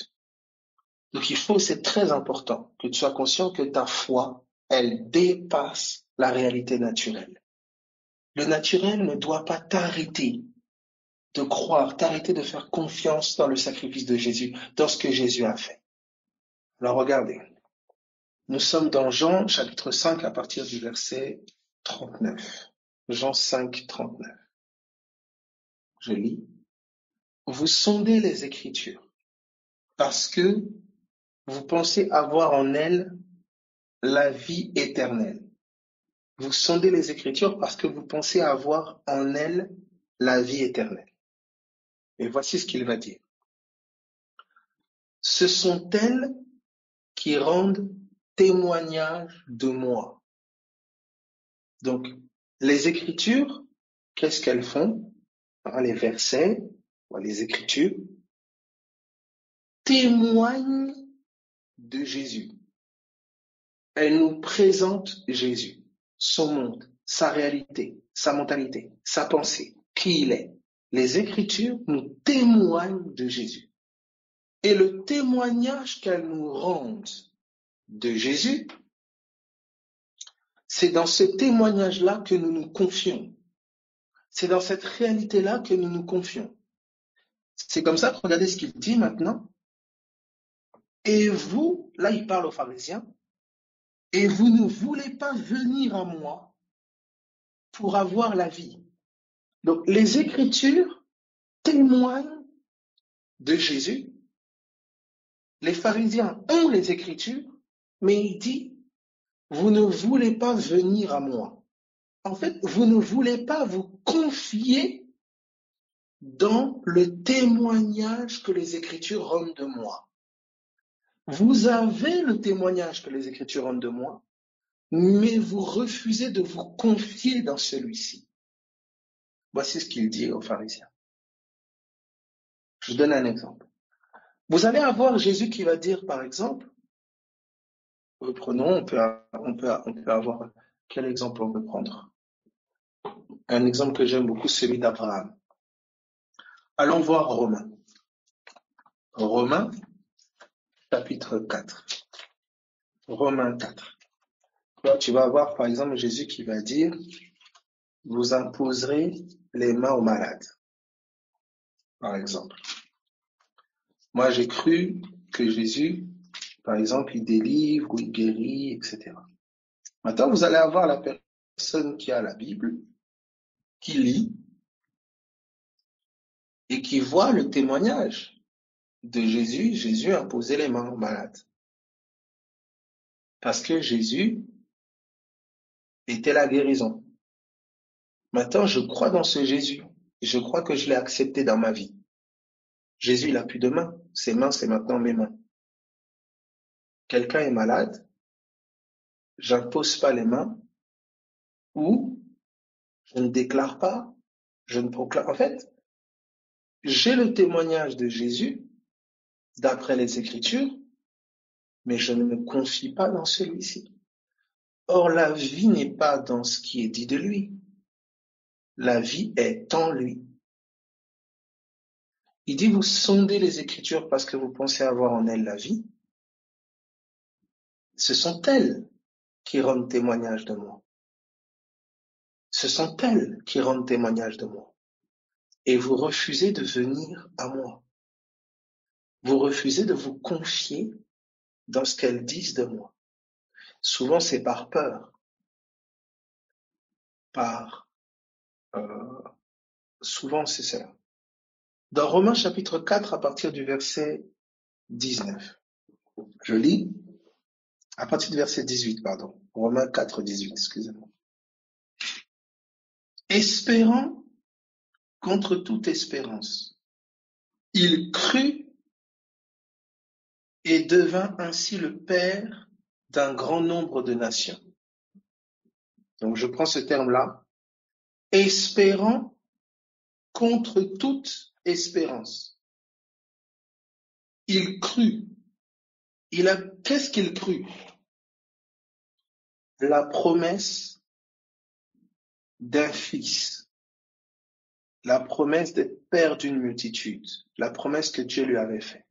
Donc c'est très important que tu sois conscient que ta foi, elle dépasse la réalité naturelle. Le naturel ne doit pas t'arrêter de croire, t'arrêter de faire confiance dans le sacrifice de Jésus, dans ce que Jésus a fait. Alors regardez, nous sommes dans Jean chapitre 5 à partir du verset 39. Jean 5, 39. Je lis. Vous sondez les Écritures parce que vous pensez avoir en elles la vie éternelle. Vous sondez les Écritures parce que vous pensez avoir en elles la vie éternelle. Et voici ce qu'il va dire. Ce sont elles qui rendent témoignage de moi. Donc, les Écritures, qu'est-ce qu'elles font? Les versets, les Écritures, témoignent de Jésus. Elles nous présentent Jésus, son monde, sa réalité, sa mentalité, sa pensée, qui il est. Les Écritures nous témoignent de Jésus. Et le témoignage qu'elles nous rendent de Jésus, c'est dans ce témoignage-là que nous nous confions. C'est dans cette réalité-là que nous nous confions. C'est comme ça que regardez ce qu'il dit maintenant. Et vous, là il parle aux pharisiens, et vous ne voulez pas venir à moi pour avoir la vie. Donc les Écritures témoignent de Jésus. Les pharisiens ont les Écritures, mais il dit, vous ne voulez pas venir à moi. En fait, vous ne voulez pas vous confier dans le témoignage que les Écritures rendent de moi. Vous avez le témoignage que les Écritures rendent de moi, mais vous refusez de vous confier dans celui-ci. Voici ce qu'il dit aux pharisiens. Je donne un exemple. Vous allez avoir Jésus qui va dire, par exemple, reprenons, on peut avoir, quel exemple on peut prendre? Un exemple que j'aime beaucoup, celui d'Abraham. Allons voir Romains. Romains, chapitre 4. Romains 4. Là, tu vas avoir, par exemple, Jésus qui va dire, vous imposerez les mains aux malades. Par exemple. Moi, j'ai cru que Jésus, par exemple, il délivre ou il guérit, etc. Maintenant, vous allez avoir la personne qui a la Bible, qui lit et qui voit le témoignage de Jésus. Jésus a imposé les mains aux malades. Parce que Jésus était la guérison. Maintenant, je crois dans ce Jésus. Je crois que je l'ai accepté dans ma vie. Jésus, il n'a plus de mains. Ses mains, c'est maintenant mes mains. Quelqu'un est malade, j'impose pas les mains, ou je ne déclare pas, je ne proclame. En fait, j'ai le témoignage de Jésus, d'après les Écritures, mais je ne me confie pas dans celui-ci. Or, la vie n'est pas dans ce qui est dit de lui. La vie est en lui. Il dit, vous sondez les Écritures parce que vous pensez avoir en elles la vie. Ce sont elles qui rendent témoignage de moi. Ce sont elles qui rendent témoignage de moi. Et vous refusez de venir à moi. Vous refusez de vous confier dans ce qu'elles disent de moi. Souvent, c'est par peur. Souvent, c'est cela. Dans Romains chapitre 4, à partir du verset 19, je lis, à partir du verset 18, pardon. Romains 4, 18, excusez-moi. Espérant contre toute espérance, il crut et devint ainsi le père d'un grand nombre de nations. Donc je prends ce terme-là. Espérant contre toute espérance. Il crut. Qu'est-ce qu'il crut? La promesse d'un fils. La promesse d'être père d'une multitude. La promesse que Dieu lui avait faite.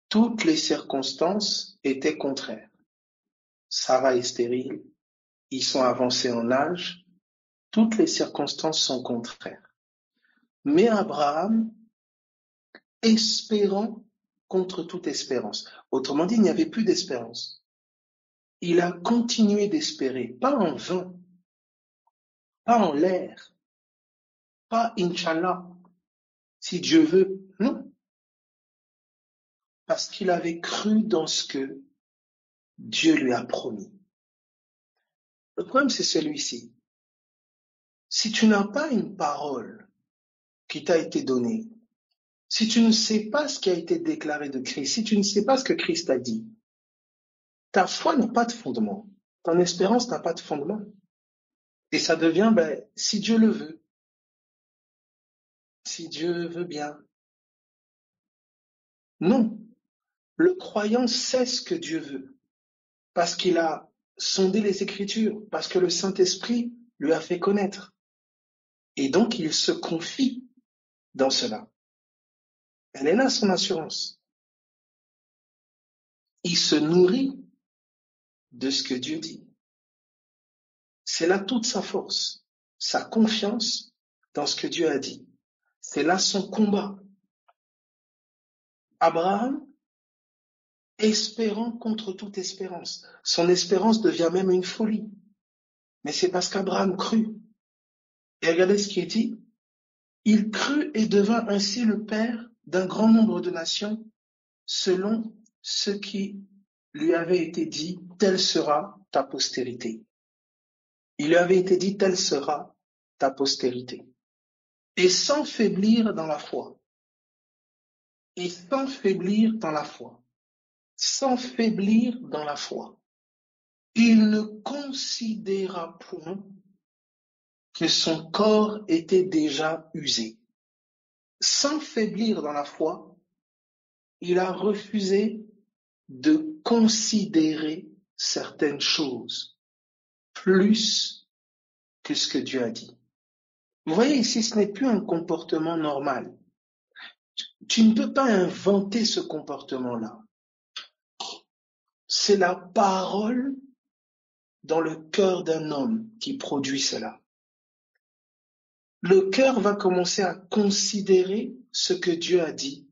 Toutes les circonstances étaient contraires. Sarah est stérile. Ils sont avancés en âge. Toutes les circonstances sont contraires. Mais Abraham, espérant contre toute espérance. Autrement dit, il n'y avait plus d'espérance. Il a continué d'espérer, pas en vain, pas en l'air, pas Inch'Allah, si Dieu veut, non. Parce qu'il avait cru dans ce que Dieu lui a promis. Le problème, c'est celui-ci. Si tu n'as pas une parole qui t'a été donnée, si tu ne sais pas ce qui a été déclaré de Christ, si tu ne sais pas ce que Christ a dit, ta foi n'a pas de fondement. Ton espérance n'a pas de fondement. Et ça devient, si Dieu le veut, si Dieu veut bien. Non, le croyant sait ce que Dieu veut, parce qu'il a sondé les Écritures, parce que le Saint-Esprit lui a fait connaître. Et donc, il se confie dans cela. Elle est là, son assurance. Il se nourrit de ce que Dieu dit. C'est là toute sa force, sa confiance dans ce que Dieu a dit. C'est là son combat. Abraham, espérant contre toute espérance. Son espérance devient même une folie. Mais c'est parce qu'Abraham crut. Et regardez ce qui est dit. Il crut et devint ainsi le père d'un grand nombre de nations, selon ce qui lui avait été dit, telle sera ta postérité. Il lui avait été dit, telle sera ta postérité. Et sans faiblir dans la foi. Et sans faiblir dans la foi. Sans faiblir dans la foi. Il ne considéra point que son corps était déjà usé. Sans faiblir dans la foi, il a refusé de considérer certaines choses plus que ce que Dieu a dit. Vous voyez ici, ce n'est plus un comportement normal. Tu ne peux pas inventer ce comportement-là. C'est la parole dans le cœur d'un homme qui produit cela. Le cœur va commencer à considérer ce que Dieu a dit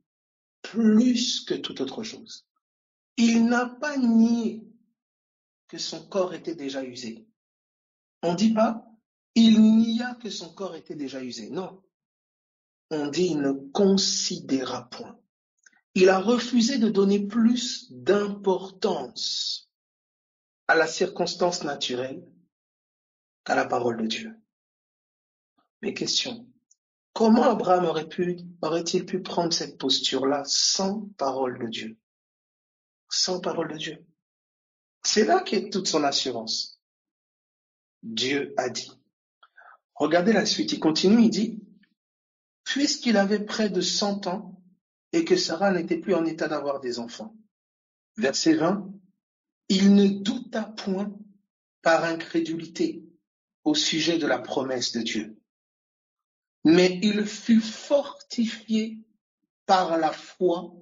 plus que toute autre chose. Il n'a pas nié que son corps était déjà usé. On ne dit pas, il nia que son corps était déjà usé. Non. On dit, il ne considéra point. Il a refusé de donner plus d'importance à la circonstance naturelle qu'à la parole de Dieu. Mais question, comment Abraham aurait-il pu prendre cette posture-là sans parole de Dieu? Sans parole de Dieu. C'est là qu'est toute son assurance. Dieu a dit. Regardez la suite, il continue, il dit, puisqu'il avait près de 100 ans et que Sarah n'était plus en état d'avoir des enfants. Verset 20, il ne douta point par incrédulité au sujet de la promesse de Dieu. Mais il fut fortifié par la foi,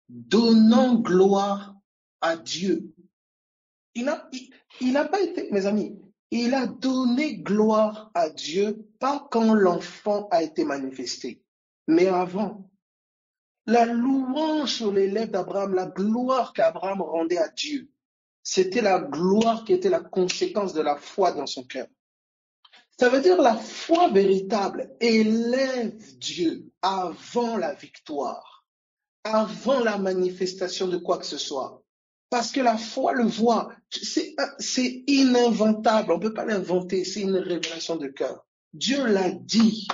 donnant gloire à Dieu. Il n'a pas été, mes amis, il a donné gloire à Dieu, pas quand l'enfant a été manifesté, mais avant. La louange sur les lèvres d'Abraham, la gloire qu'Abraham rendait à Dieu, c'était la gloire qui était la conséquence de la foi dans son cœur. Ça veut dire la foi véritable élève Dieu avant la victoire, avant la manifestation de quoi que ce soit. Parce que la foi le voit, c'est ininventable, on ne peut pas l'inventer, c'est une révélation de cœur. Dieu l'a dit.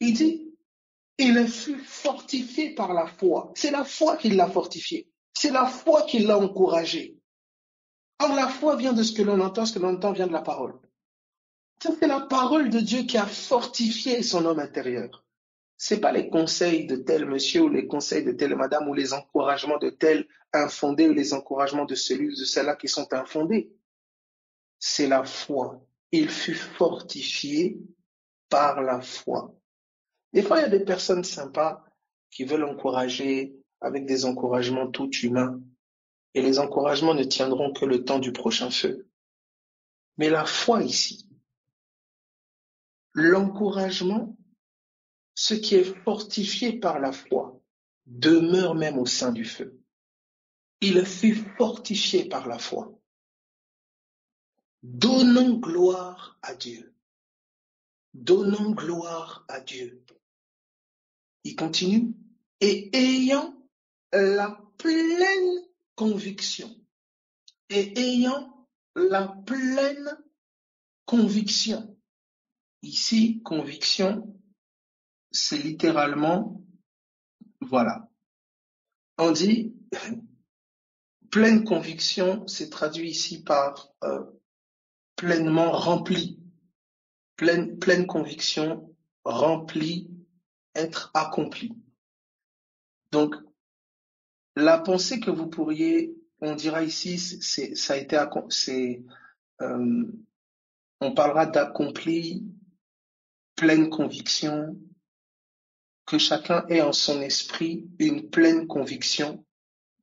Il dit, il fut fortifié par la foi. C'est la foi qui l'a fortifié. C'est la foi qui l'a encouragé. Or, la foi vient de ce que l'on entend, ce que l'on entend vient de la parole. C'est la parole de Dieu qui a fortifié son homme intérieur. C'est pas les conseils de tel monsieur ou les conseils de telle madame ou les encouragements de tel infondé ou les encouragements de celui ou de celle-là qui sont infondés. C'est la foi. Il fut fortifié par la foi. Des fois, il y a des personnes sympas qui veulent encourager avec des encouragements tout humains. Et les encouragements ne tiendront que le temps du prochain feu. Mais la foi ici, l'encouragement, ce qui est fortifié par la foi, demeure même au sein du feu. Il fut fortifié par la foi. Donnons gloire à Dieu. Donnons gloire à Dieu. Il continue. Et ayant la pleine conviction. Et ayant la pleine conviction. Ici, conviction, c'est littéralement, voilà. On dit pleine conviction, c'est traduit ici par pleinement rempli. Pleine conviction, rempli, être accompli. Donc, la pensée que vous pourriez, on dira ici, on parlera d'accompli, pleine conviction, que chacun ait en son esprit une pleine conviction.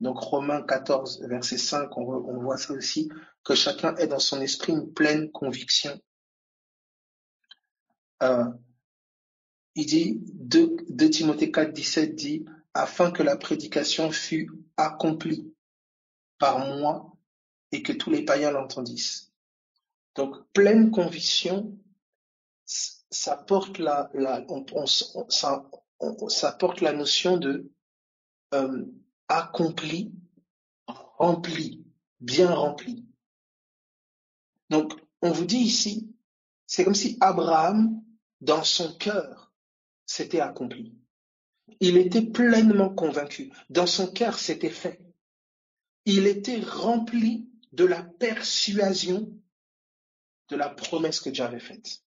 Donc Romains 14, verset 5, on voit ça aussi, que chacun ait dans son esprit une pleine conviction. Il dit, 2 Timothée 4, 17 dit, afin que la prédication fût accomplie par moi et que tous les païens l'entendissent. Donc pleine conviction, ça porte ça porte la notion de accompli, rempli, bien rempli. Donc, on vous dit ici, c'est comme si Abraham, dans son cœur, s'était accompli. Il était pleinement convaincu. Dans son cœur, c'était fait. Il était rempli de la persuasion de la promesse que Dieu avait faite.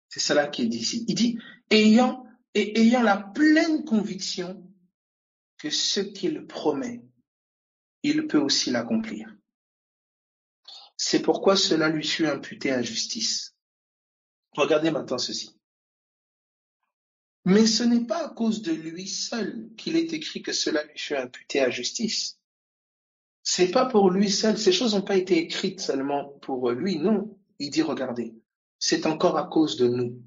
C'est cela qui est dit ici. Il dit, ayant la pleine conviction que ce qu'il promet, il peut aussi l'accomplir. C'est pourquoi cela lui fut imputé à justice. Regardez maintenant ceci. Mais ce n'est pas à cause de lui seul qu'il est écrit que cela lui fut imputé à justice. C'est pas pour lui seul. Ces choses n'ont pas été écrites seulement pour lui. Non. Il dit, regardez, c'est encore à cause de nous.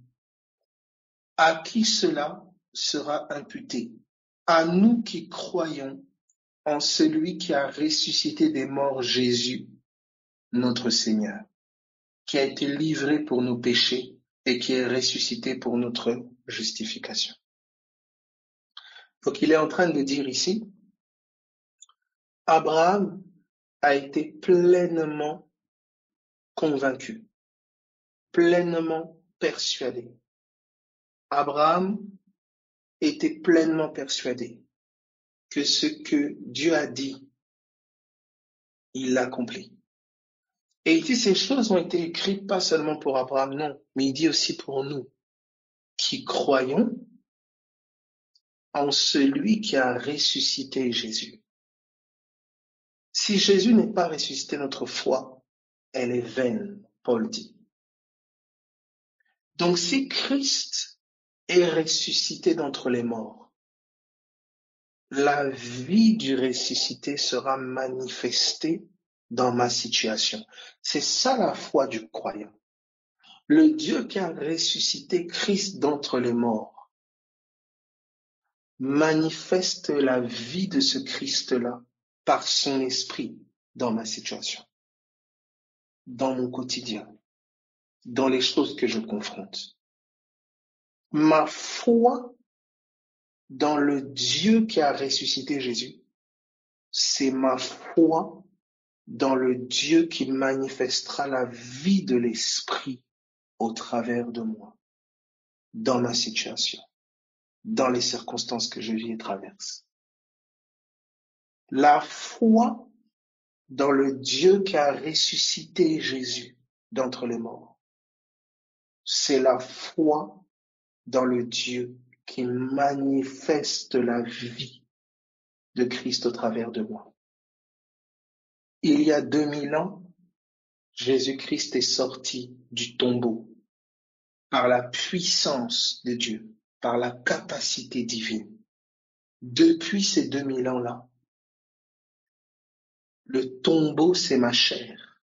À qui cela sera imputé? À nous qui croyons en celui qui a ressuscité des morts Jésus, notre Seigneur, qui a été livré pour nos péchés et qui est ressuscité pour notre justification. Donc il est en train de dire ici, Abraham a été pleinement convaincu, pleinement persuadé. Abraham était pleinement persuadé que ce que Dieu a dit, il l'accomplit. Et ici, ces choses ont été écrites pas seulement pour Abraham, non, mais il dit aussi pour nous qui croyons en celui qui a ressuscité Jésus. Si Jésus n'est pas ressuscité, notre foi, elle est vaine, Paul dit. Donc si Christ est ressuscité d'entre les morts, la vie du ressuscité sera manifestée dans ma situation. C'est ça la foi du croyant. Le Dieu qui a ressuscité Christ d'entre les morts manifeste la vie de ce Christ-là par son esprit dans ma situation, dans mon quotidien, dans les choses que je confronte. Ma foi dans le Dieu qui a ressuscité Jésus, c'est ma foi dans le Dieu qui manifestera la vie de l'esprit au travers de moi, dans ma situation, dans les circonstances que je vis et traverse. La foi dans le Dieu qui a ressuscité Jésus d'entre les morts, c'est la foi dans le Dieu qui manifeste la vie de Christ au travers de moi. Il y a 2000 ans, Jésus-Christ est sorti du tombeau par la puissance de Dieu, par la capacité divine. Depuis ces 2000 ans-là, le tombeau, c'est ma chair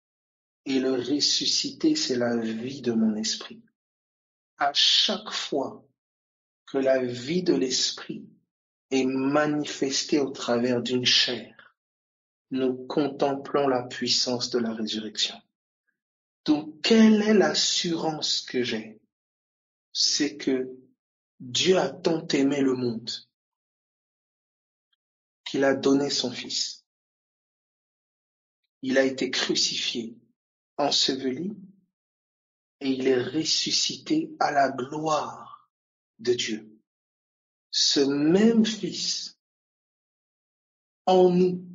et le ressuscité, c'est la vie de mon esprit. À chaque fois que la vie de l'esprit est manifestée au travers d'une chair, nous contemplons la puissance de la résurrection. Donc, quelle est l'assurance que j'ai? C'est que Dieu a tant aimé le monde qu'il a donné son Fils. Il a été crucifié, enseveli, et il est ressuscité à la gloire de Dieu. Ce même Fils, en nous,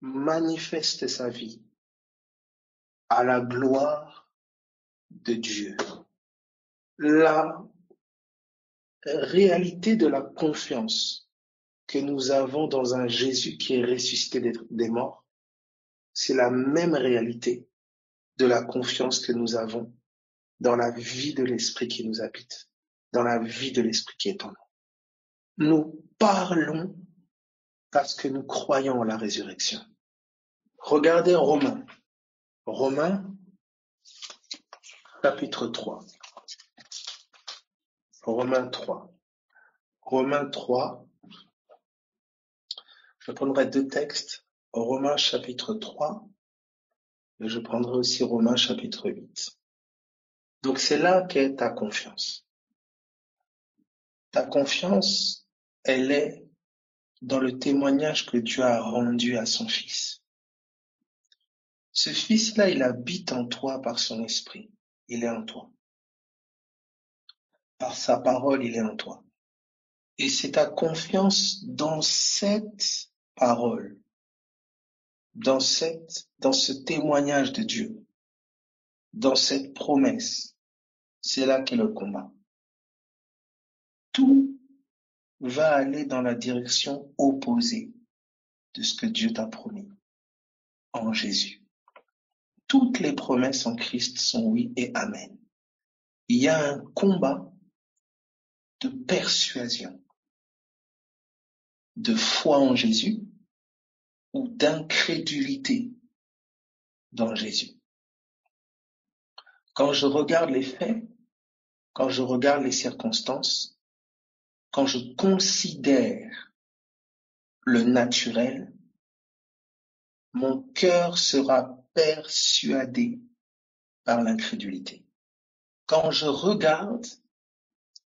manifeste sa vie à la gloire de Dieu. La réalité de la confiance que nous avons dans un Jésus qui est ressuscité des morts, c'est la même réalité de la confiance que nous avons dans la vie de l'Esprit qui nous habite, dans la vie de l'Esprit qui est en nous. Nous parlons parce que nous croyons en la résurrection. Regardez Romains chapitre 3. Romains 3. Je prendrai 2 textes. Romains chapitre 3. Et je prendrai aussi Romains chapitre 8. Donc c'est là qu'est ta confiance. Ta confiance, elle est dans le témoignage que Dieu a rendu à son Fils. Ce Fils-là, il habite en toi par son esprit. Il est en toi. Par sa parole, il est en toi. Et c'est ta confiance dans cette parole, dans ce témoignage de Dieu, dans cette promesse. C'est là qu'est le combat. Tout va aller dans la direction opposée de ce que Dieu t'a promis en Jésus. Toutes les promesses en Christ sont oui et amen. Il y a un combat de persuasion, de foi en Jésus ou d'incrédulité dans Jésus. Quand je regarde les faits, quand je regarde les circonstances, quand je considère le naturel, mon cœur sera persuadé par l'incrédulité. Quand je regarde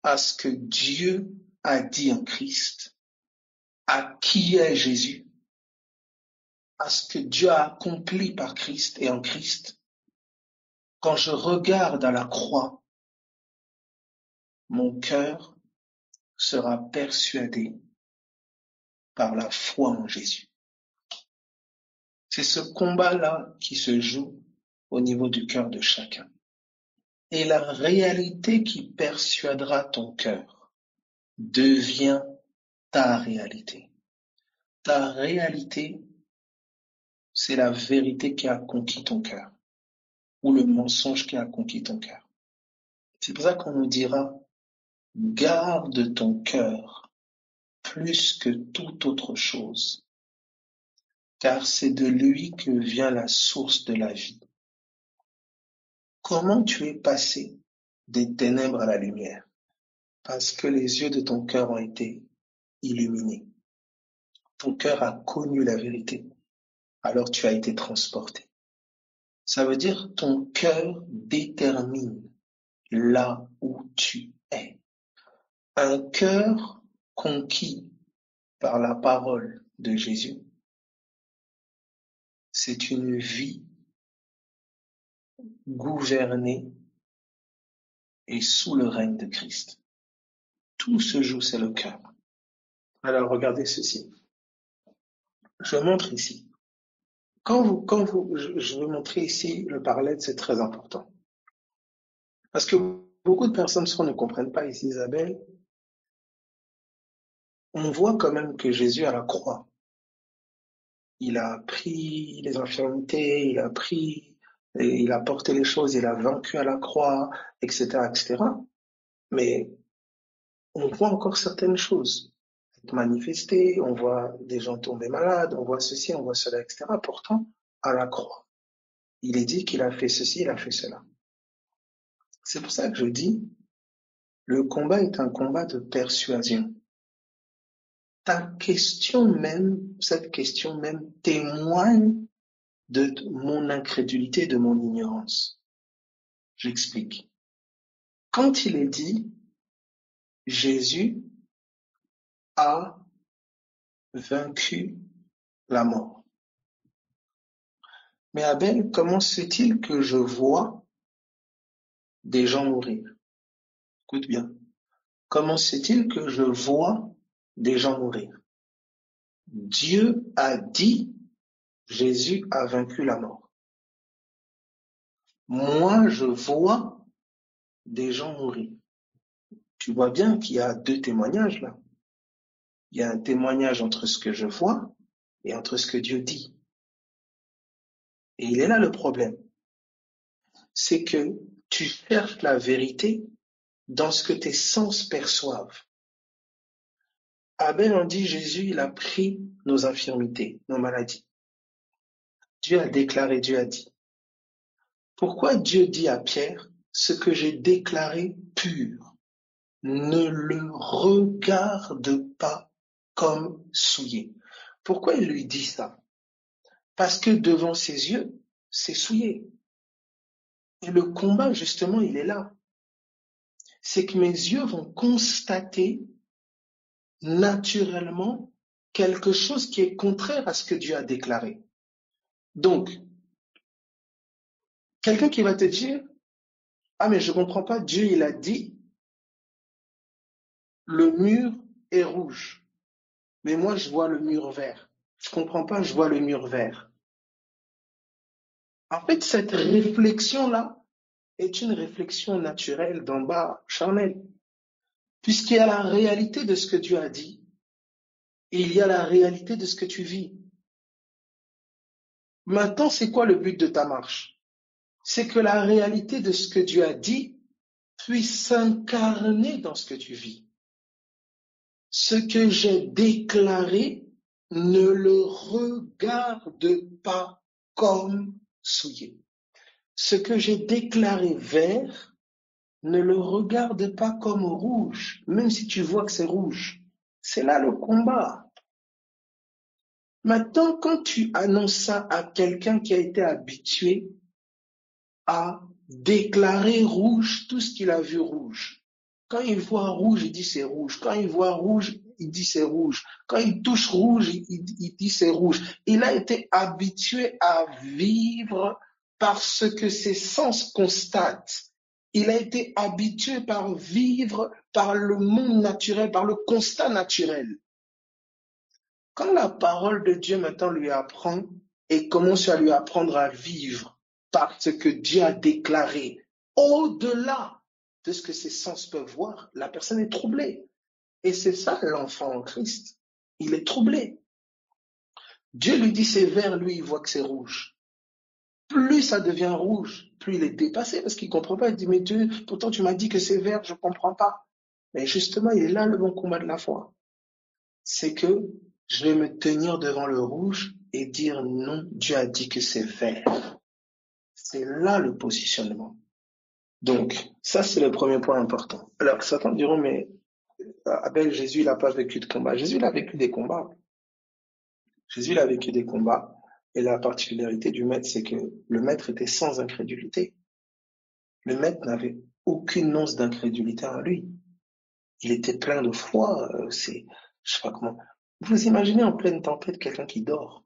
à ce que Dieu a dit en Christ, à qui est Jésus, à ce que Dieu a accompli par Christ et en Christ, quand je regarde à la croix, mon cœur sera persuadé par la foi en Jésus. C'est ce combat-là qui se joue au niveau du cœur de chacun. Et la réalité qui persuadera ton cœur devient ta réalité. Ta réalité, c'est la vérité qui a conquis ton cœur ou le mensonge qui a conquis ton cœur. C'est pour ça qu'on nous dira, garde ton cœur plus que toute autre chose, car c'est de lui que vient la source de la vie. Comment tu es passé des ténèbres à la lumière? Parce que les yeux de ton cœur ont été illuminés. Ton cœur a connu la vérité, alors tu as été transporté. Ça veut dire ton cœur détermine là où tu es. Un cœur conquis par la parole de Jésus, c'est une vie gouvernée et sous le règne de Christ. Tout se joue, c'est le cœur. Alors regardez ceci. Je montre ici. Je vais montrer ici le parallèle, c'est très important. Parce que beaucoup de personnes ne comprennent pas ici, Isabelle. On voit quand même que Jésus à la croix, il a pris les infirmités, il a porté les choses, il a vaincu à la croix, etc., etc. Mais on voit encore certaines choses être manifestées, on voit des gens tomber malades, on voit ceci, on voit cela, etc. Pourtant, à la croix, il est dit qu'il a fait ceci, il a fait cela. C'est pour ça que je dis, le combat est un combat de persuasion. Cette question même témoigne de mon incrédulité, de mon ignorance. J'explique. Quand il est dit, Jésus a vaincu la mort. Mais Abel, comment se fait-il que je vois des gens mourir? Écoute bien. Comment se fait-il que je vois des gens mourir? Dieu a dit Jésus a vaincu la mort. Moi, je vois des gens mourir. Tu vois bien qu'il y a deux témoignages là. Il y a un témoignage entre ce que je vois et entre ce que Dieu dit. Et il est là le problème. C'est que tu cherches la vérité dans ce que tes sens perçoivent. Abel en dit, Jésus, il a pris nos infirmités, nos maladies. Dieu a déclaré, Dieu a dit. Pourquoi Dieu dit à Pierre, ce que j'ai déclaré pur, ne le regarde pas comme souillé. Pourquoi il lui dit ça? Parce que devant ses yeux, c'est souillé. Et le combat, justement, il est là. C'est que mes yeux vont constater naturellement quelque chose qui est contraire à ce que Dieu a déclaré. Donc, quelqu'un qui va te dire, ah mais je comprends pas, Dieu il a dit, le mur est rouge, mais moi je vois le mur vert. Je comprends pas, je vois le mur vert. En fait, cette réflexion-là est une réflexion naturelle d'en bas, charnelle, puisqu'il y a la réalité de ce que Dieu a dit, et il y a la réalité de ce que tu vis. Maintenant, c'est quoi le but de ta marche? C'est que la réalité de ce que Dieu a dit puisse s'incarner dans ce que tu vis. Ce que j'ai déclaré, ne le regarde pas comme souillé. Ce que j'ai déclaré vert, ne le regarde pas comme rouge, même si tu vois que c'est rouge. C'est là le combat. Maintenant, quand tu annonces ça à quelqu'un qui a été habitué à déclarer rouge tout ce qu'il a vu rouge, quand il voit rouge, il dit c'est rouge. Quand il voit rouge, il dit c'est rouge. Quand il touche rouge, il dit c'est rouge. Il a été habitué à vivre par ce que ses sens constatent. Il a été habitué par vivre par le monde naturel, par le constat naturel. Quand la parole de Dieu maintenant lui apprend et commence à lui apprendre à vivre par ce que Dieu a déclaré, au-delà de ce que ses sens peuvent voir, la personne est troublée. Et c'est ça l'enfant en Christ. Il est troublé. Dieu lui dit c'est vert, lui il voit que c'est rouge. Plus ça devient rouge, plus il est dépassé parce qu'il ne comprend pas. Il dit mais Dieu, pourtant tu m'as dit que c'est vert, je ne comprends pas. Mais justement, il est là le bon combat de la foi. C'est que je vais me tenir devant le rouge et dire non, Dieu a dit que c'est vert. C'est là le positionnement. Donc, ça c'est le premier point important. Alors, certains diront, mais Abel, Jésus, il n'a pas vécu de combat. Jésus, il a vécu des combats. Jésus, il a vécu des combats. Et la particularité du maître, c'est que le maître était sans incrédulité. Le maître n'avait aucune once d'incrédulité en lui. Il était plein de foi. Je sais pas comment. Vous imaginez en pleine tempête quelqu'un qui dort.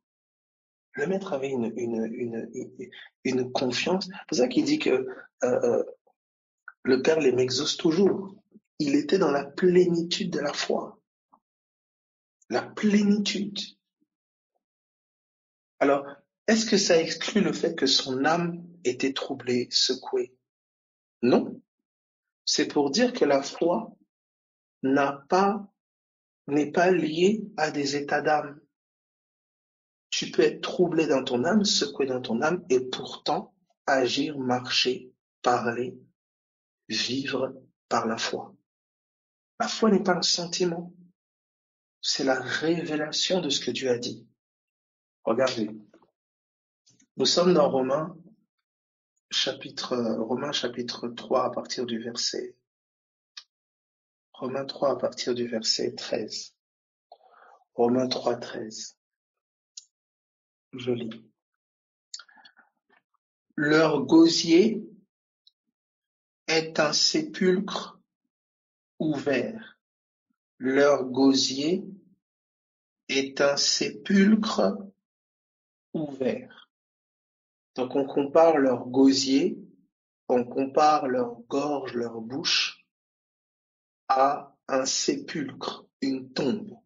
Le maître avait une confiance. C'est pour ça qu'il dit que le Père les m'exauce toujours. Il était dans la plénitude de la foi. La plénitude. Alors, est-ce que ça exclut le fait que son âme était troublée, secouée? Non. C'est pour dire que la foi n'est pas liée à des états d'âme. Tu peux être troublé dans ton âme, secoué dans ton âme, et pourtant agir, marcher, parler, vivre par la foi. La foi n'est pas un sentiment, c'est la révélation de ce que Dieu a dit. Regardez, nous sommes dans Romains chapitre 3 à partir du verset Romains 3 à partir du verset 13. Romains 3, 13. Je lis. Leur gosier est un sépulcre ouvert. Leur gosier est un sépulcre ouvert. Donc on compare leur gosier, on compare leur gorge, leur bouche à un sépulcre, une tombe.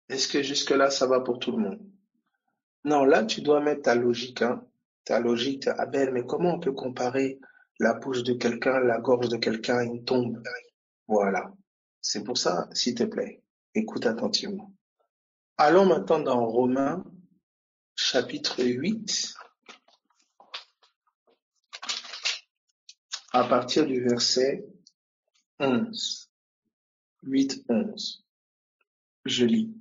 Est-ce que jusque-là, ça va pour tout le monde? Non, là, tu dois mettre ta logique, hein. Ta logique, Abel, mais comment on peut comparer la bouche de quelqu'un, la gorge de quelqu'un à une tombe? Voilà. C'est pour ça, s'il te plaît, écoute attentivement. Allons maintenant dans Romains, chapitre 8, à partir du verset 11. 8, 11. Je lis.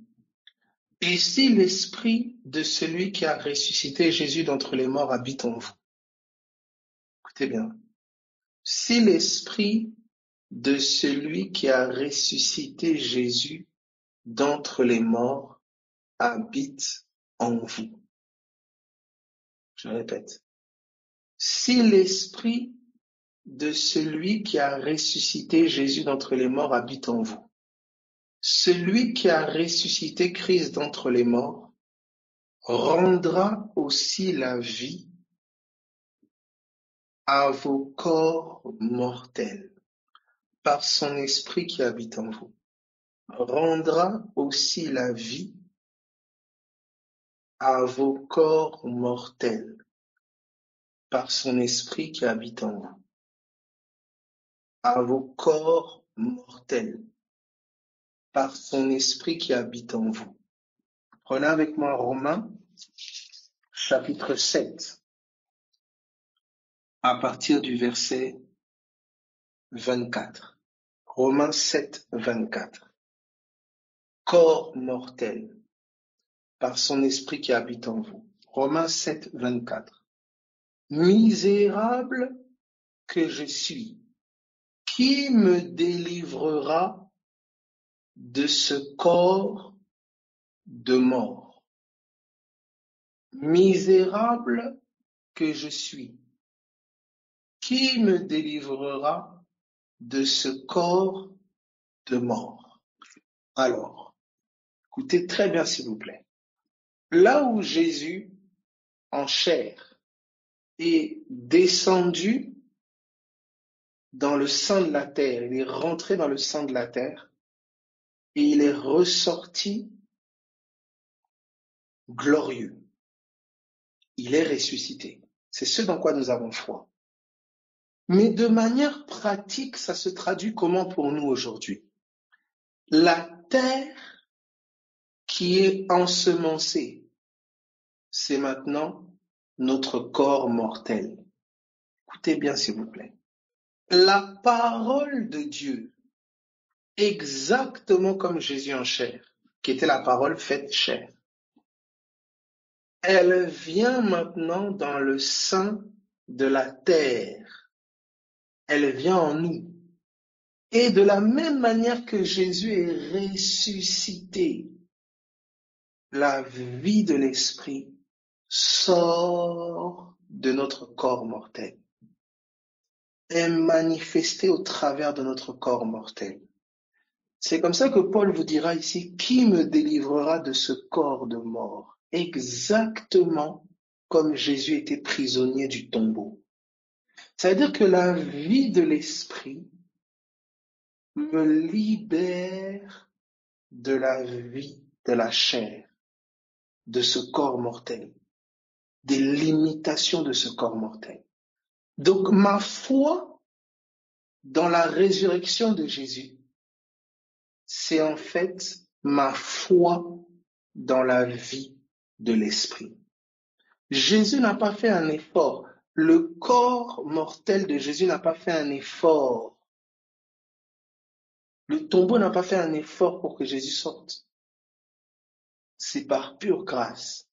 Et si l'esprit de celui qui a ressuscité Jésus d'entre les morts habite en vous, écoutez bien, si l'esprit de celui qui a ressuscité Jésus d'entre les morts habite en vous. Je répète, si l'esprit de celui qui a ressuscité Jésus d'entre les morts habite en vous, celui qui a ressuscité Christ d'entre les morts rendra aussi la vie à vos corps mortels par son esprit qui habite en vous. Rendra aussi la vie à vos corps mortels par son esprit qui habite en vous. À vos corps mortels par son esprit qui habite en vous. Prenez avec moi Romains, chapitre 7, à partir du verset 24. Romains 7, 24. Corps mortel par son esprit qui habite en vous. Romains 7, 24. Misérable que je suis, qui me délivrera de ce corps de mort? Misérable que je suis, qui me délivrera de ce corps de mort? Alors, écoutez très bien s'il vous plaît. Là où Jésus, en chair, est descendu dans le sein de la terre, il est rentré dans le sein de la terre et il est ressorti glorieux. Il est ressuscité. C'est ce dans quoi nous avons foi. Mais de manière pratique, ça se traduit comment pour nous aujourd'hui? La terre qui est ensemencée, c'est maintenant notre corps mortel. Écoutez bien s'il vous plaît. La parole de Dieu, exactement comme Jésus en chair, qui était la parole faite chair, elle vient maintenant dans le sein de la terre. Elle vient en nous. Et de la même manière que Jésus est ressuscité, la vie de l'esprit sort de notre corps mortel, est manifestée au travers de notre corps mortel. C'est comme ça que Paul vous dira ici, qui me délivrera de ce corps de mort? Exactement comme Jésus était prisonnier du tombeau. Ça veut dire que la vie de l'esprit me libère de la vie de la chair, de ce corps mortel, des limitations de ce corps mortel. Donc ma foi dans la résurrection de Jésus, c'est en fait ma foi dans la vie de l'esprit. Jésus n'a pas fait un effort. Le corps mortel de Jésus n'a pas fait un effort. Le tombeau n'a pas fait un effort pour que Jésus sorte. C'est par pure grâce.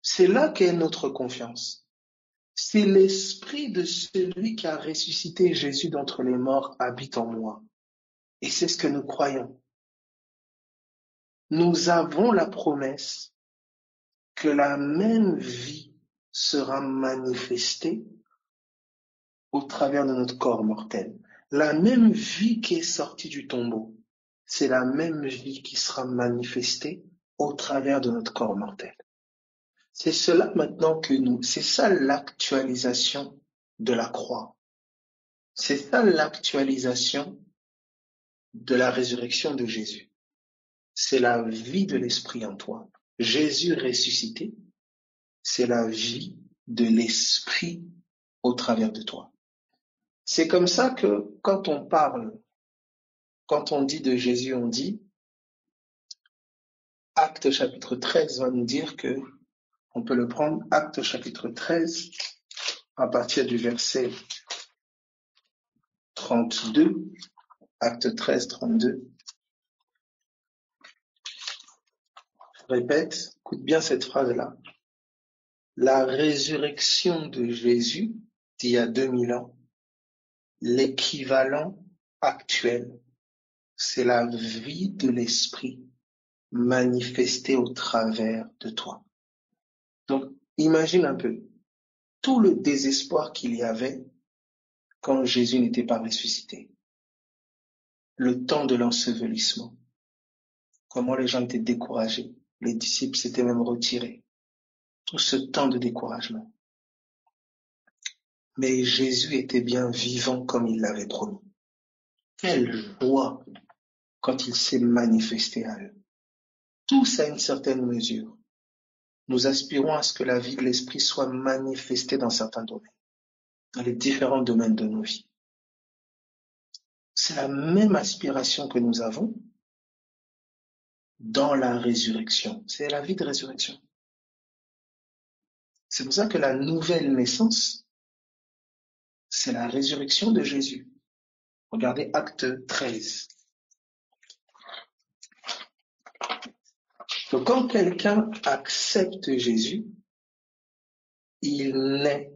C'est là qu'est notre confiance. C'est l'esprit de celui qui a ressuscité Jésus d'entre les morts habite en moi. Et c'est ce que nous croyons. Nous avons la promesse que la même vie sera manifestée au travers de notre corps mortel. La même vie qui est sortie du tombeau, c'est la même vie qui sera manifestée au travers de notre corps mortel. C'est cela maintenant c'est ça l'actualisation de la croix. C'est ça l'actualisation de la résurrection de Jésus. C'est la vie de l'esprit en toi. Jésus ressuscité, c'est la vie de l'esprit au travers de toi. C'est comme ça que quand on parle, quand on dit de Jésus, on dit, Acte chapitre 13 va nous dire que, on peut le prendre, Acte chapitre 13, à partir du verset 32, Acte 13, 32. Je répète, écoute bien cette phrase-là. La résurrection de Jésus d'il y a 2000 ans, l'équivalent actuel, c'est la vie de l'esprit manifestée au travers de toi. Donc, imagine un peu tout le désespoir qu'il y avait quand Jésus n'était pas ressuscité. Le temps de l'ensevelissement. Comment les gens étaient découragés. Les disciples s'étaient même retirés. Tout ce temps de découragement. Mais Jésus était bien vivant comme il l'avait promis. Quelle joie quand il s'est manifesté à eux. Tous à une certaine mesure. Nous aspirons à ce que la vie de l'esprit soit manifestée dans certains domaines, dans les différents domaines de nos vies. C'est la même aspiration que nous avons dans la résurrection. C'est la vie de résurrection. C'est pour ça que la nouvelle naissance, c'est la résurrection de Jésus. Regardez Acte 13. Donc quand quelqu'un accepte Jésus, il naît.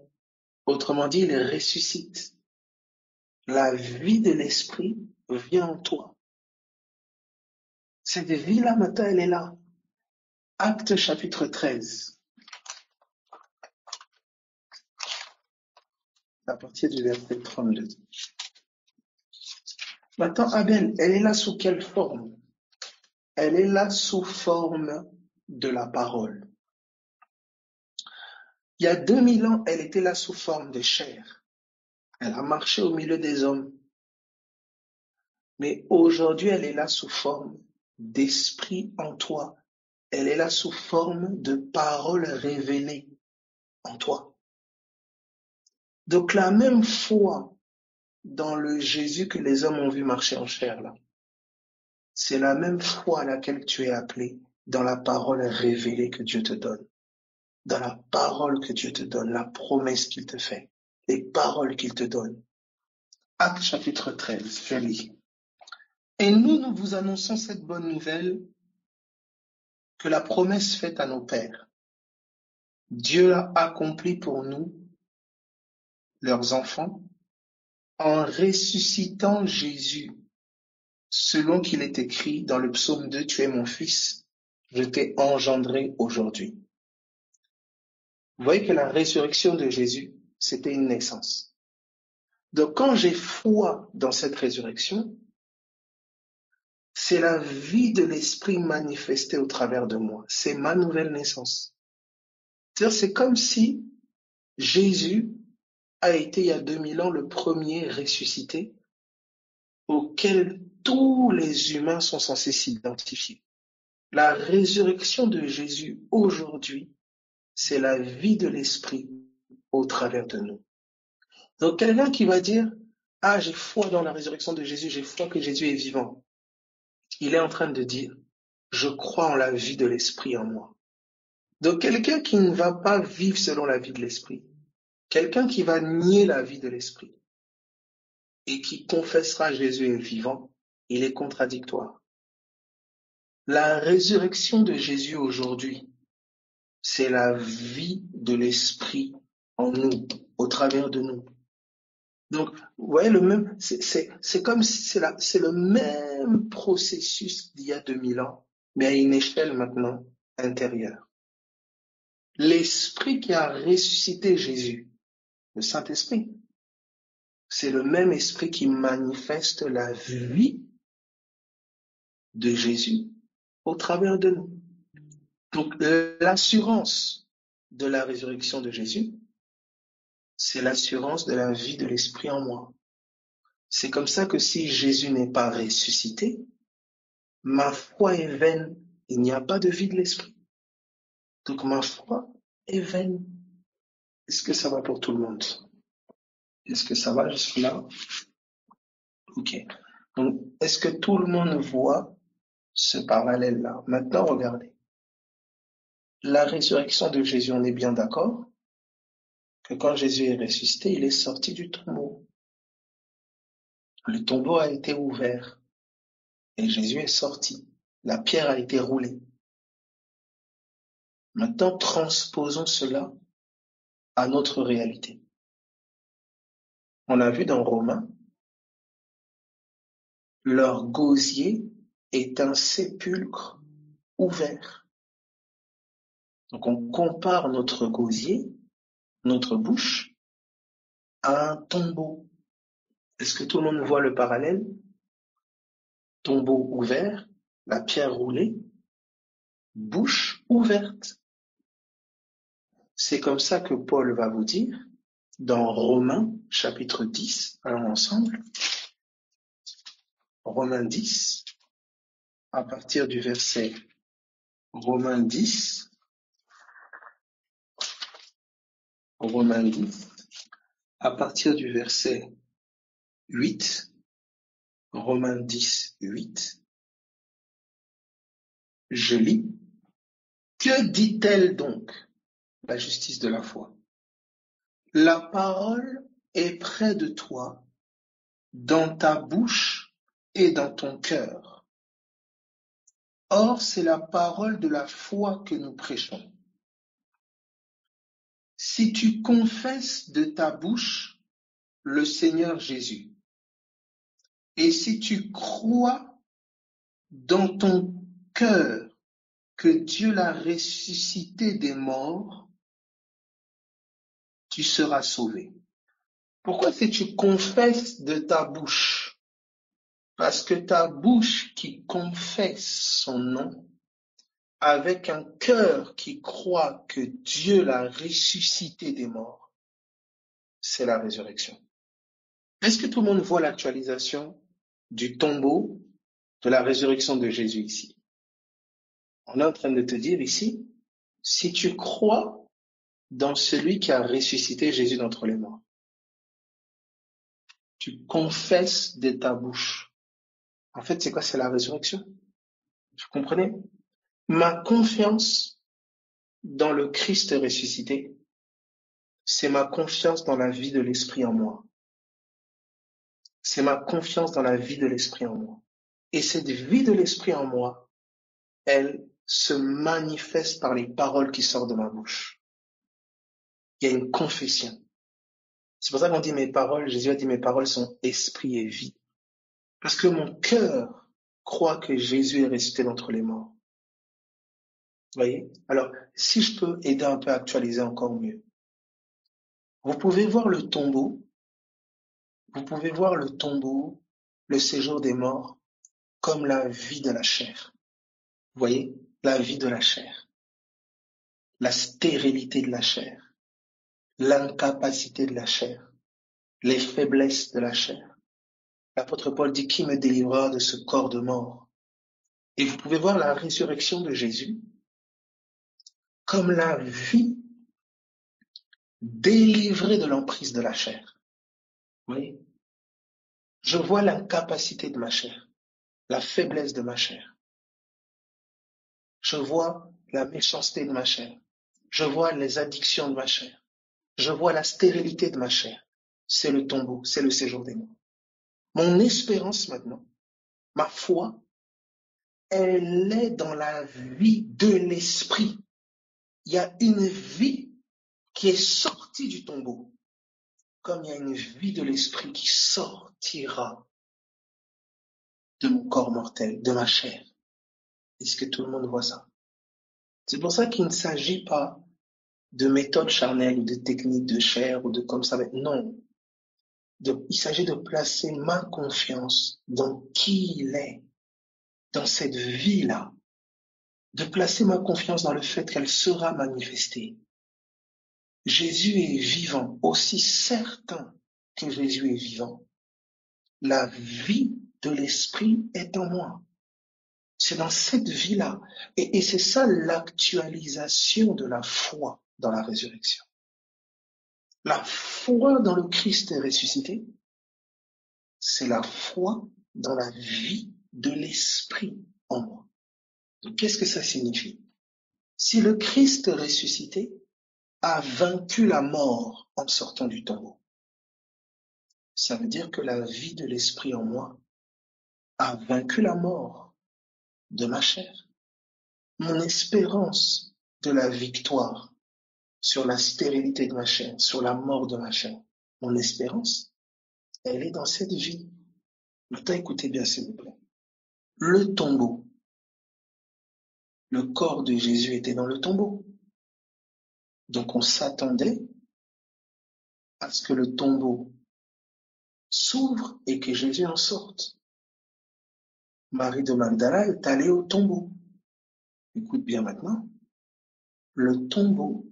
Autrement dit, il ressuscite. La vie de l'esprit vient en toi. Cette vie-là, maintenant, elle est là. Acte chapitre 13. À partir du verset 32. Maintenant, Abel, elle est là sous quelle forme? Elle est là sous forme de la parole. Il y a 2000 ans, elle était là sous forme de chair. Elle a marché au milieu des hommes. Mais aujourd'hui, elle est là sous forme d'esprit en toi. Elle est là sous forme de parole révélée en toi. Donc la même foi dans le Jésus que les hommes ont vu marcher en chair là, c'est la même foi à laquelle tu es appelé dans la parole révélée que Dieu te donne. Dans la parole que Dieu te donne, la promesse qu'il te fait, les paroles qu'il te donne. Acte chapitre 13, je lis. Et nous vous annonçons cette bonne nouvelle que la promesse faite à nos pères, Dieu l'a accomplie pour nous, leurs enfants, en ressuscitant Jésus, selon qu'il est écrit dans le psaume 2, tu es mon fils, je t'ai engendré aujourd'hui. Vous voyez que la résurrection de Jésus, c'était une naissance. Donc quand j'ai foi dans cette résurrection, c'est la vie de l'esprit manifestée au travers de moi. C'est ma nouvelle naissance. C'est-à-dire, c'est comme si Jésus a été il y a 2000 ans le premier ressuscité auquel tous les humains sont censés s'identifier. La résurrection de Jésus aujourd'hui, c'est la vie de l'esprit au travers de nous. Donc quelqu'un qui va dire « Ah, j'ai foi dans la résurrection de Jésus, j'ai foi que Jésus est vivant », il est en train de dire « Je crois en la vie de l'esprit en moi ». Donc quelqu'un qui ne va pas vivre selon la vie de l'esprit, quelqu'un qui va nier la vie de l'esprit et qui confessera Jésus est vivant, il est contradictoire. La résurrection de Jésus aujourd'hui, c'est la vie de l'esprit en nous, au travers de nous. Donc, vous voyez, c'est comme si c'est le même processus d'il y a 2000 ans, mais à une échelle maintenant intérieure. L'esprit qui a ressuscité Jésus, le Saint-Esprit, c'est le même esprit qui manifeste la vie de Jésus au travers de nous. Donc, l'assurance de la résurrection de Jésus, c'est l'assurance de la vie de l'esprit en moi. C'est comme ça que si Jésus n'est pas ressuscité, ma foi est vaine. Il n'y a pas de vie de l'esprit. Donc ma foi est vaine. Est-ce que ça va pour tout le monde? Est-ce que ça va jusque-là? Ok. Donc, est-ce que tout le monde voit ce parallèle-là? Maintenant, regardez. La résurrection de Jésus, on est bien d'accord que quand Jésus est ressuscité, il est sorti du tombeau. Le tombeau a été ouvert et Jésus est sorti. La pierre a été roulée. Maintenant, transposons cela à notre réalité. On a vu dans Romains, leur gosier est un sépulcre ouvert. Donc on compare notre gosier, notre bouche, à un tombeau. Est-ce que tout le monde voit le parallèle? Tombeau ouvert, la pierre roulée, bouche ouverte. C'est comme ça que Paul va vous dire dans Romains chapitre 10, allons ensemble. Romains 10, à partir du verset Romains 10, à partir du verset 8, Romains 10, 8, je lis. Que dit-elle donc, la justice de la foi? La parole est près de toi, dans ta bouche et dans ton cœur. Or, c'est la parole de la foi que nous prêchons. Si tu confesses de ta bouche le Seigneur Jésus, et si tu crois dans ton cœur que Dieu l'a ressuscité des morts, tu seras sauvé. Pourquoi si tu confesses de ta bouche? Parce que ta bouche qui confesse son nom, avec un cœur qui croit que Dieu l'a ressuscité des morts, c'est la résurrection. Est-ce que tout le monde voit l'actualisation du tombeau de la résurrection de Jésus ici? On est en train de te dire ici, si tu crois dans celui qui a ressuscité Jésus d'entre les morts, tu confesses de ta bouche. En fait, c'est quoi? C'est la résurrection. Vous comprenez? Ma confiance dans le Christ ressuscité, c'est ma confiance dans la vie de l'Esprit en moi. C'est ma confiance dans la vie de l'Esprit en moi. Et cette vie de l'Esprit en moi, elle se manifeste par les paroles qui sortent de ma bouche. Il y a une confession. C'est pour ça qu'on dit mes paroles, Jésus a dit mes paroles sont esprit et vie. Parce que mon cœur croit que Jésus est ressuscité d'entre les morts. Vous voyez? Alors, si je peux aider un peu à actualiser encore mieux, vous pouvez voir le tombeau, le séjour des morts, comme la vie de la chair. Vous voyez? La vie de la chair. La stérilité de la chair. L'incapacité de la chair. Les faiblesses de la chair. L'apôtre Paul dit, qui me délivrera de ce corps de mort? Et vous pouvez voir la résurrection de Jésus comme la vie délivrée de l'emprise de la chair. Vous voyez? Je vois l'incapacité de ma chair, la faiblesse de ma chair. Je vois la méchanceté de ma chair. Je vois les addictions de ma chair. Je vois la stérilité de ma chair. C'est le tombeau, c'est le séjour des morts. Mon espérance maintenant, ma foi, elle est dans la vie de l'esprit. Il y a une vie qui est sortie du tombeau, comme il y a une vie de l'esprit qui sortira de mon corps mortel, de ma chair. Est-ce que tout le monde voit ça? C'est pour ça qu'il ne s'agit pas de méthodes charnelles ou de techniques de chair ou de comme ça. Non. Il s'agit de placer ma confiance dans qui il est, dans cette vie-là. De placer ma confiance dans le fait qu'elle sera manifestée. Jésus est vivant, aussi certain que Jésus est vivant. La vie de l'esprit est en moi. C'est dans cette vie-là. Et c'est ça l'actualisation de la foi dans la résurrection. La foi dans le Christ ressuscité, c'est la foi dans la vie de l'Esprit en moi. Donc, qu'est-ce que ça signifie? Si le Christ ressuscité a vaincu la mort en sortant du tombeau, ça veut dire que la vie de l'Esprit en moi a vaincu la mort de ma chair. Mon espérance de la victoire sur la stérilité de ma chair, sur la mort de ma chair, mon espérance, elle est dans cette vie. Maintenant, écoutez bien, s'il vous plaît. Le tombeau, le corps de Jésus était dans le tombeau. Donc, on s'attendait à ce que le tombeau s'ouvre et que Jésus en sorte. Marie de Magdala est allée au tombeau. Écoute bien maintenant. Le tombeau,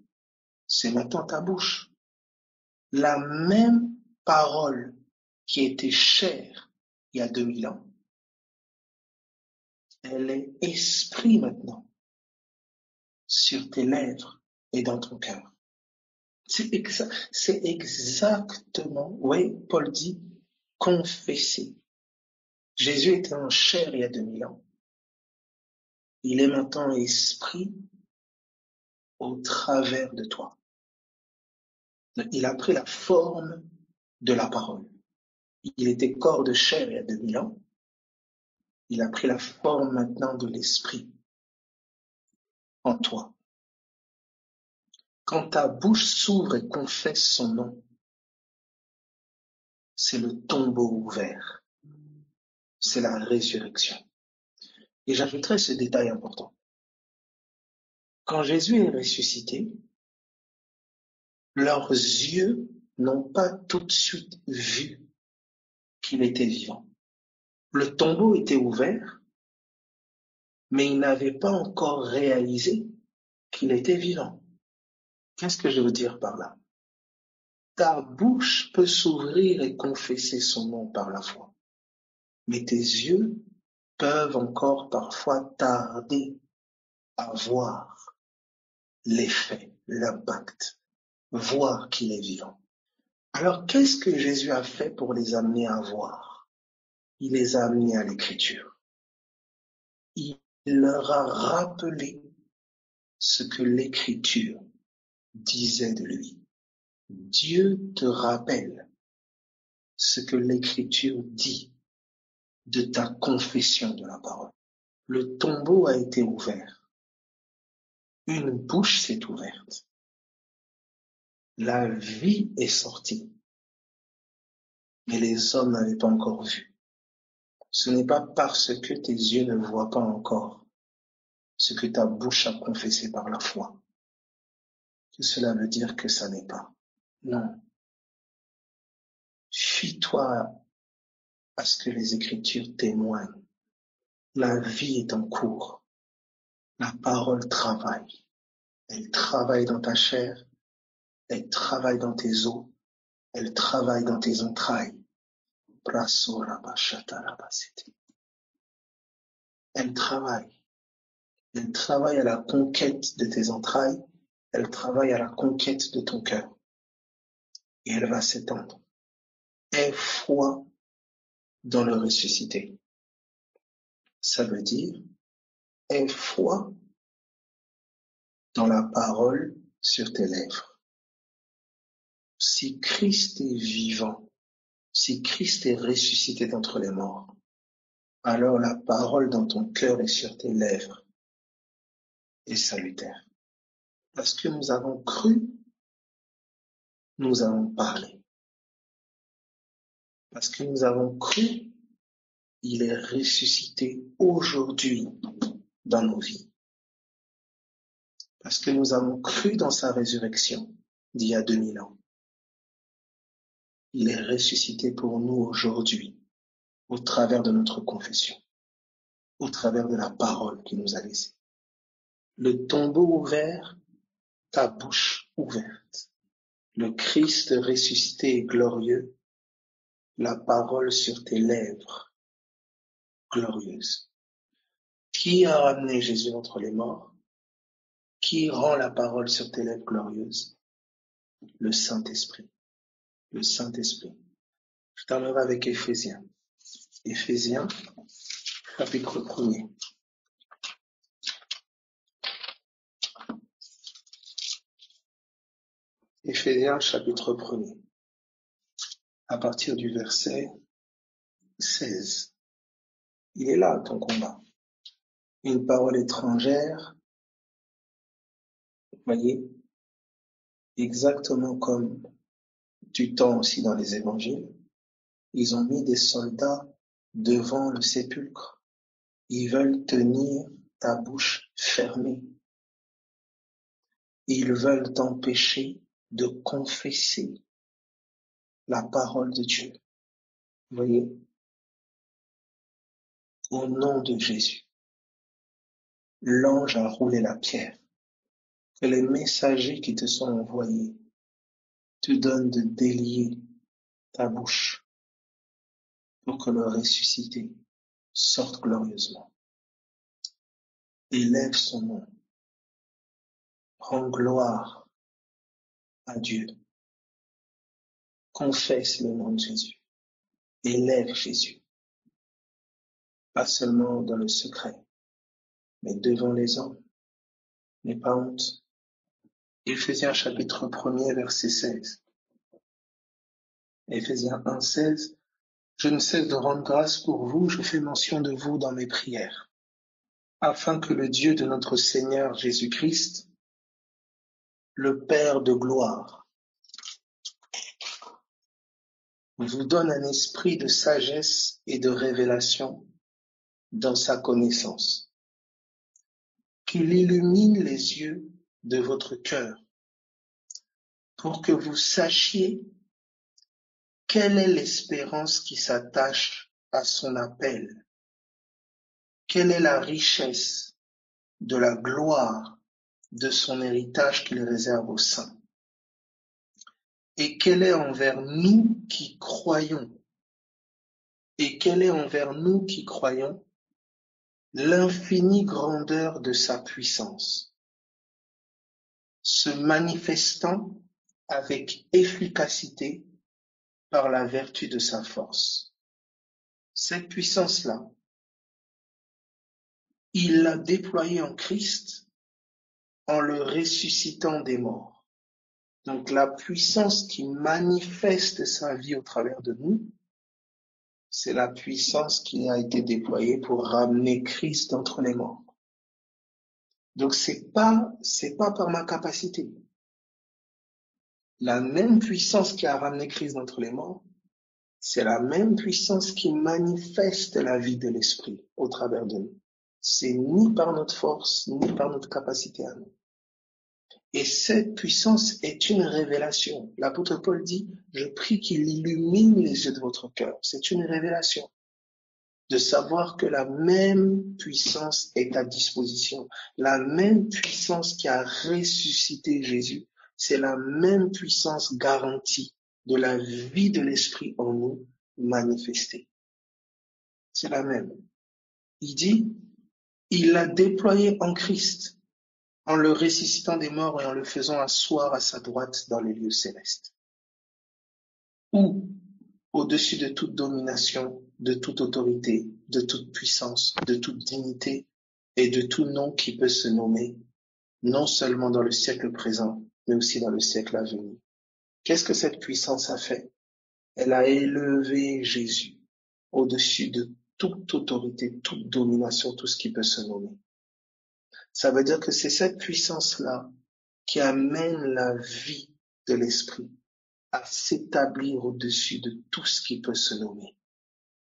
c'est maintenant ta bouche. La même parole qui était chère il y a 2000 ans, elle est esprit maintenant sur tes lèvres et dans ton cœur. C'est exactement, oui, Paul dit, confesser. Jésus était en chair il y a 2000 ans. Il est maintenant esprit au travers de toi. Il a pris la forme de la parole. Il était corps de chair il y a 2000 ans. Il a pris la forme maintenant de l'esprit en toi. Quand ta bouche s'ouvre et confesse son nom, c'est le tombeau ouvert. C'est la résurrection. Et j'ajouterai ce détail important. Quand Jésus est ressuscité, leurs yeux n'ont pas tout de suite vu qu'il était vivant. Le tombeau était ouvert, mais ils n'avaient pas encore réalisé qu'il était vivant. Qu'est-ce que je veux dire par là? Ta bouche peut s'ouvrir et confesser son nom par la foi, mais tes yeux peuvent encore parfois tarder à voir l'effet, l'impact, voir qu'il est vivant. Alors, qu'est-ce que Jésus a fait pour les amener à voir? Il les a amenés à l'écriture. Il leur a rappelé ce que l'écriture disait de lui. Dieu te rappelle ce que l'écriture dit de ta confession de la parole. Le tombeau a été ouvert. Une bouche s'est ouverte. La vie est sortie. Mais les hommes n'avaient pas encore vu. Ce n'est pas parce que tes yeux ne voient pas encore ce que ta bouche a confessé par la foi que cela veut dire que ça n'est pas. Non. Fie-toi à ce que les Écritures témoignent. La vie est en cours. La parole travaille. Elle travaille dans ta chair. Elle travaille dans tes os. Elle travaille dans tes entrailles. Elle travaille. Elle travaille à la conquête de tes entrailles. Elle travaille à la conquête de ton cœur. Et elle va s'étendre. Aie foi dans le ressuscité. Ça veut dire, aie foi dans la parole sur tes lèvres. Si Christ est vivant, si Christ est ressuscité d'entre les morts, alors la parole dans ton cœur et sur tes lèvres est salutaire. Parce que nous avons cru, nous avons parlé. Parce que nous avons cru, il est ressuscité aujourd'hui dans nos vies. Parce que nous avons cru dans sa résurrection d'il y a 2000 ans. Il est ressuscité pour nous aujourd'hui, au travers de notre confession, au travers de la parole qu'il nous a laissée. Le tombeau ouvert, ta bouche ouverte. Le Christ ressuscité et glorieux, la parole sur tes lèvres, glorieuse. Qui a ramené Jésus entre les morts? Qui rend la parole sur tes lèvres glorieuses? Le Saint-Esprit. Le Saint-Esprit. Je terminerai avec Éphésiens. Éphésiens, chapitre 1er. Éphésiens, chapitre 1er. À partir du verset 16. Il est là, ton combat. Une parole étrangère, voyez, exactement comme du temps aussi dans les évangiles, ils ont mis des soldats devant le sépulcre. Ils veulent tenir ta bouche fermée. Ils veulent t'empêcher de confesser la parole de Dieu. Vous voyez, au nom de Jésus, l'ange a roulé la pierre. Que les messagers qui te sont envoyés te donnent de délier ta bouche pour que le ressuscité sorte glorieusement. Élève son nom. Rends gloire à Dieu. Confesse le nom de Jésus. Élève Jésus. Pas seulement dans le secret, mais devant les hommes. N'aie pas honte. Éphésiens chapitre 1er, verset 16. Éphésiens 1, 16. Je ne cesse de rendre grâce pour vous, je fais mention de vous dans mes prières, afin que le Dieu de notre Seigneur Jésus-Christ, le Père de gloire, vous donne un esprit de sagesse et de révélation dans sa connaissance, qu'il illumine les yeux de votre cœur, pour que vous sachiez quelle est l'espérance qui s'attache à son appel, quelle est la richesse de la gloire de son héritage qu'il réserve aux saints, et quelle est envers nous qui croyons, l'infinie grandeur de sa puissance, se manifestant avec efficacité par la vertu de sa force. Cette puissance-là, il l'a déployée en Christ en le ressuscitant des morts. Donc la puissance qui manifeste sa vie au travers de nous, c'est la puissance qui a été déployée pour ramener Christ d'entre les morts. Donc c'est pas par ma capacité. La même puissance qui a ramené Christ d'entre les morts, c'est la même puissance qui manifeste la vie de l'esprit au travers de nous. C'est ni par notre force, ni par notre capacité à nous. Et cette puissance est une révélation. L'apôtre Paul dit, je prie qu'il illumine les yeux de votre cœur. C'est une révélation de savoir que la même puissance est à disposition. La même puissance qui a ressuscité Jésus, c'est la même puissance garantie de la vie de l'esprit en nous manifestée. C'est la même. Il dit, il l'a déployé en Christ, en le ressuscitant des morts et en le faisant asseoir à sa droite dans les lieux célestes. Où, au-dessus de toute domination, de toute autorité, de toute puissance, de toute dignité et de tout nom qui peut se nommer, non seulement dans le siècle présent, mais aussi dans le siècle à venir. Qu'est-ce que cette puissance a fait? Elle a élevé Jésus au-dessus de toute autorité, toute domination, tout ce qui peut se nommer. Ça veut dire que c'est cette puissance-là qui amène la vie de l'esprit à s'établir au-dessus de tout ce qui peut se nommer.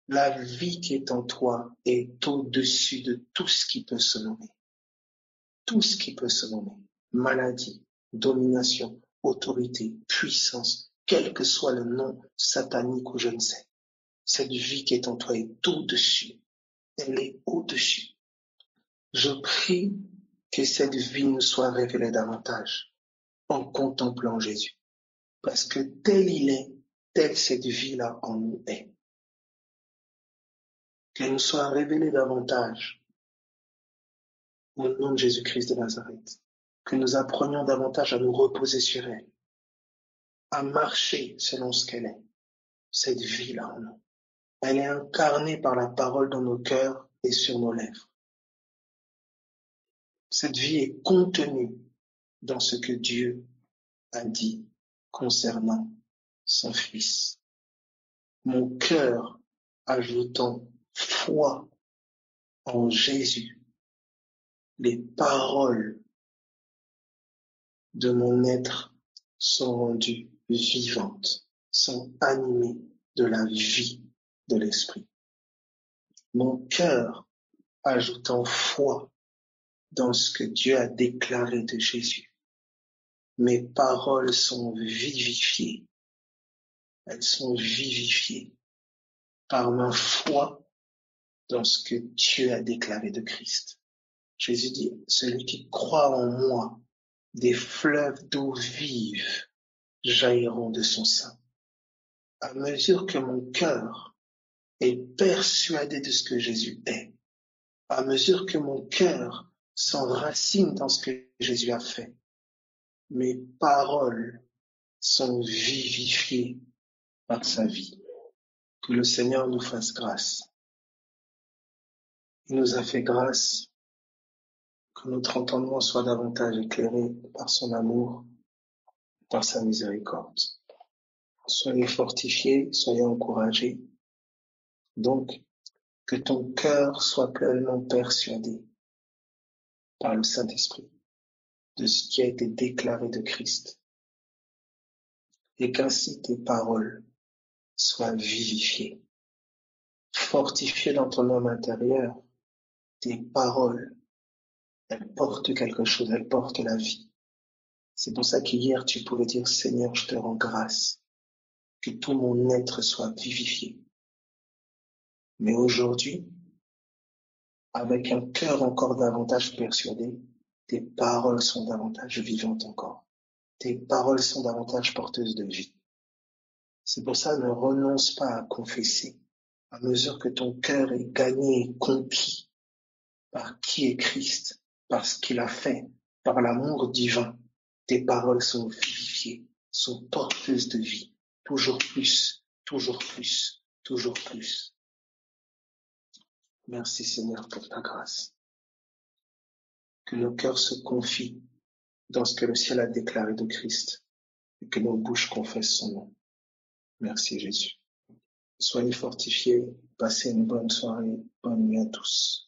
La vie qui est en toi est au-dessus de tout ce qui peut se nommer. Tout ce qui peut se nommer. Maladie, domination, autorité, puissance, quel que soit le nom satanique ou je ne sais. Cette vie qui est en toi est au-dessus. Elle est au-dessus. Je prie que cette vie nous soit révélée davantage en contemplant Jésus. Parce que tel il est, telle cette vie-là en nous est. Qu'elle nous soit révélée davantage au nom de Jésus-Christ de Nazareth, que nous apprenions davantage à nous reposer sur elle, à marcher selon ce qu'elle est, cette vie-là en nous. Elle est incarnée par la parole dans nos cœurs et sur nos lèvres. Cette vie est contenue dans ce que Dieu a dit concernant son Fils. Mon cœur ajoutant foi en Jésus, les paroles de mon être sont rendues vivantes, sont animées de la vie de l'Esprit. Mon cœur ajoutant foi dans ce que Dieu a déclaré de Jésus. Mes paroles sont vivifiées. Elles sont vivifiées par ma foi dans ce que Dieu a déclaré de Christ. Jésus dit, celui qui croit en moi, des fleuves d'eau vive jailliront de son sein. À mesure que mon cœur est persuadé de ce que Jésus est, à mesure que mon cœur s'enracine dans ce que Jésus a fait, mes paroles sont vivifiées par sa vie. Que le Seigneur nous fasse grâce. Il nous a fait grâce, que notre entendement soit davantage éclairé par son amour, par sa miséricorde. Soyez fortifiés, soyez encouragés. Donc, que ton cœur soit pleinement persuadé par le Saint-Esprit de ce qui a été déclaré de Christ, et qu'ainsi tes paroles soient vivifiées, fortifiées dans ton homme intérieur. Tes paroles, elles portent quelque chose, elles portent la vie. C'est pour ça qu'hier tu pouvais dire, Seigneur, je te rends grâce, que tout mon être soit vivifié. Mais aujourd'hui, avec un cœur encore davantage persuadé, tes paroles sont davantage vivantes encore. Tes paroles sont davantage porteuses de vie. C'est pour ça, ne renonce pas à confesser. À mesure que ton cœur est gagné et conquis par qui est Christ, par ce qu'il a fait, par l'amour divin, tes paroles sont vivifiées, sont porteuses de vie. Toujours plus, toujours plus, toujours plus. Merci Seigneur pour ta grâce. Que nos cœurs se confient dans ce que le ciel a déclaré de Christ et que nos bouches confessent son nom. Merci Jésus. Soyez fortifiés, passez une bonne soirée, bonne nuit à tous.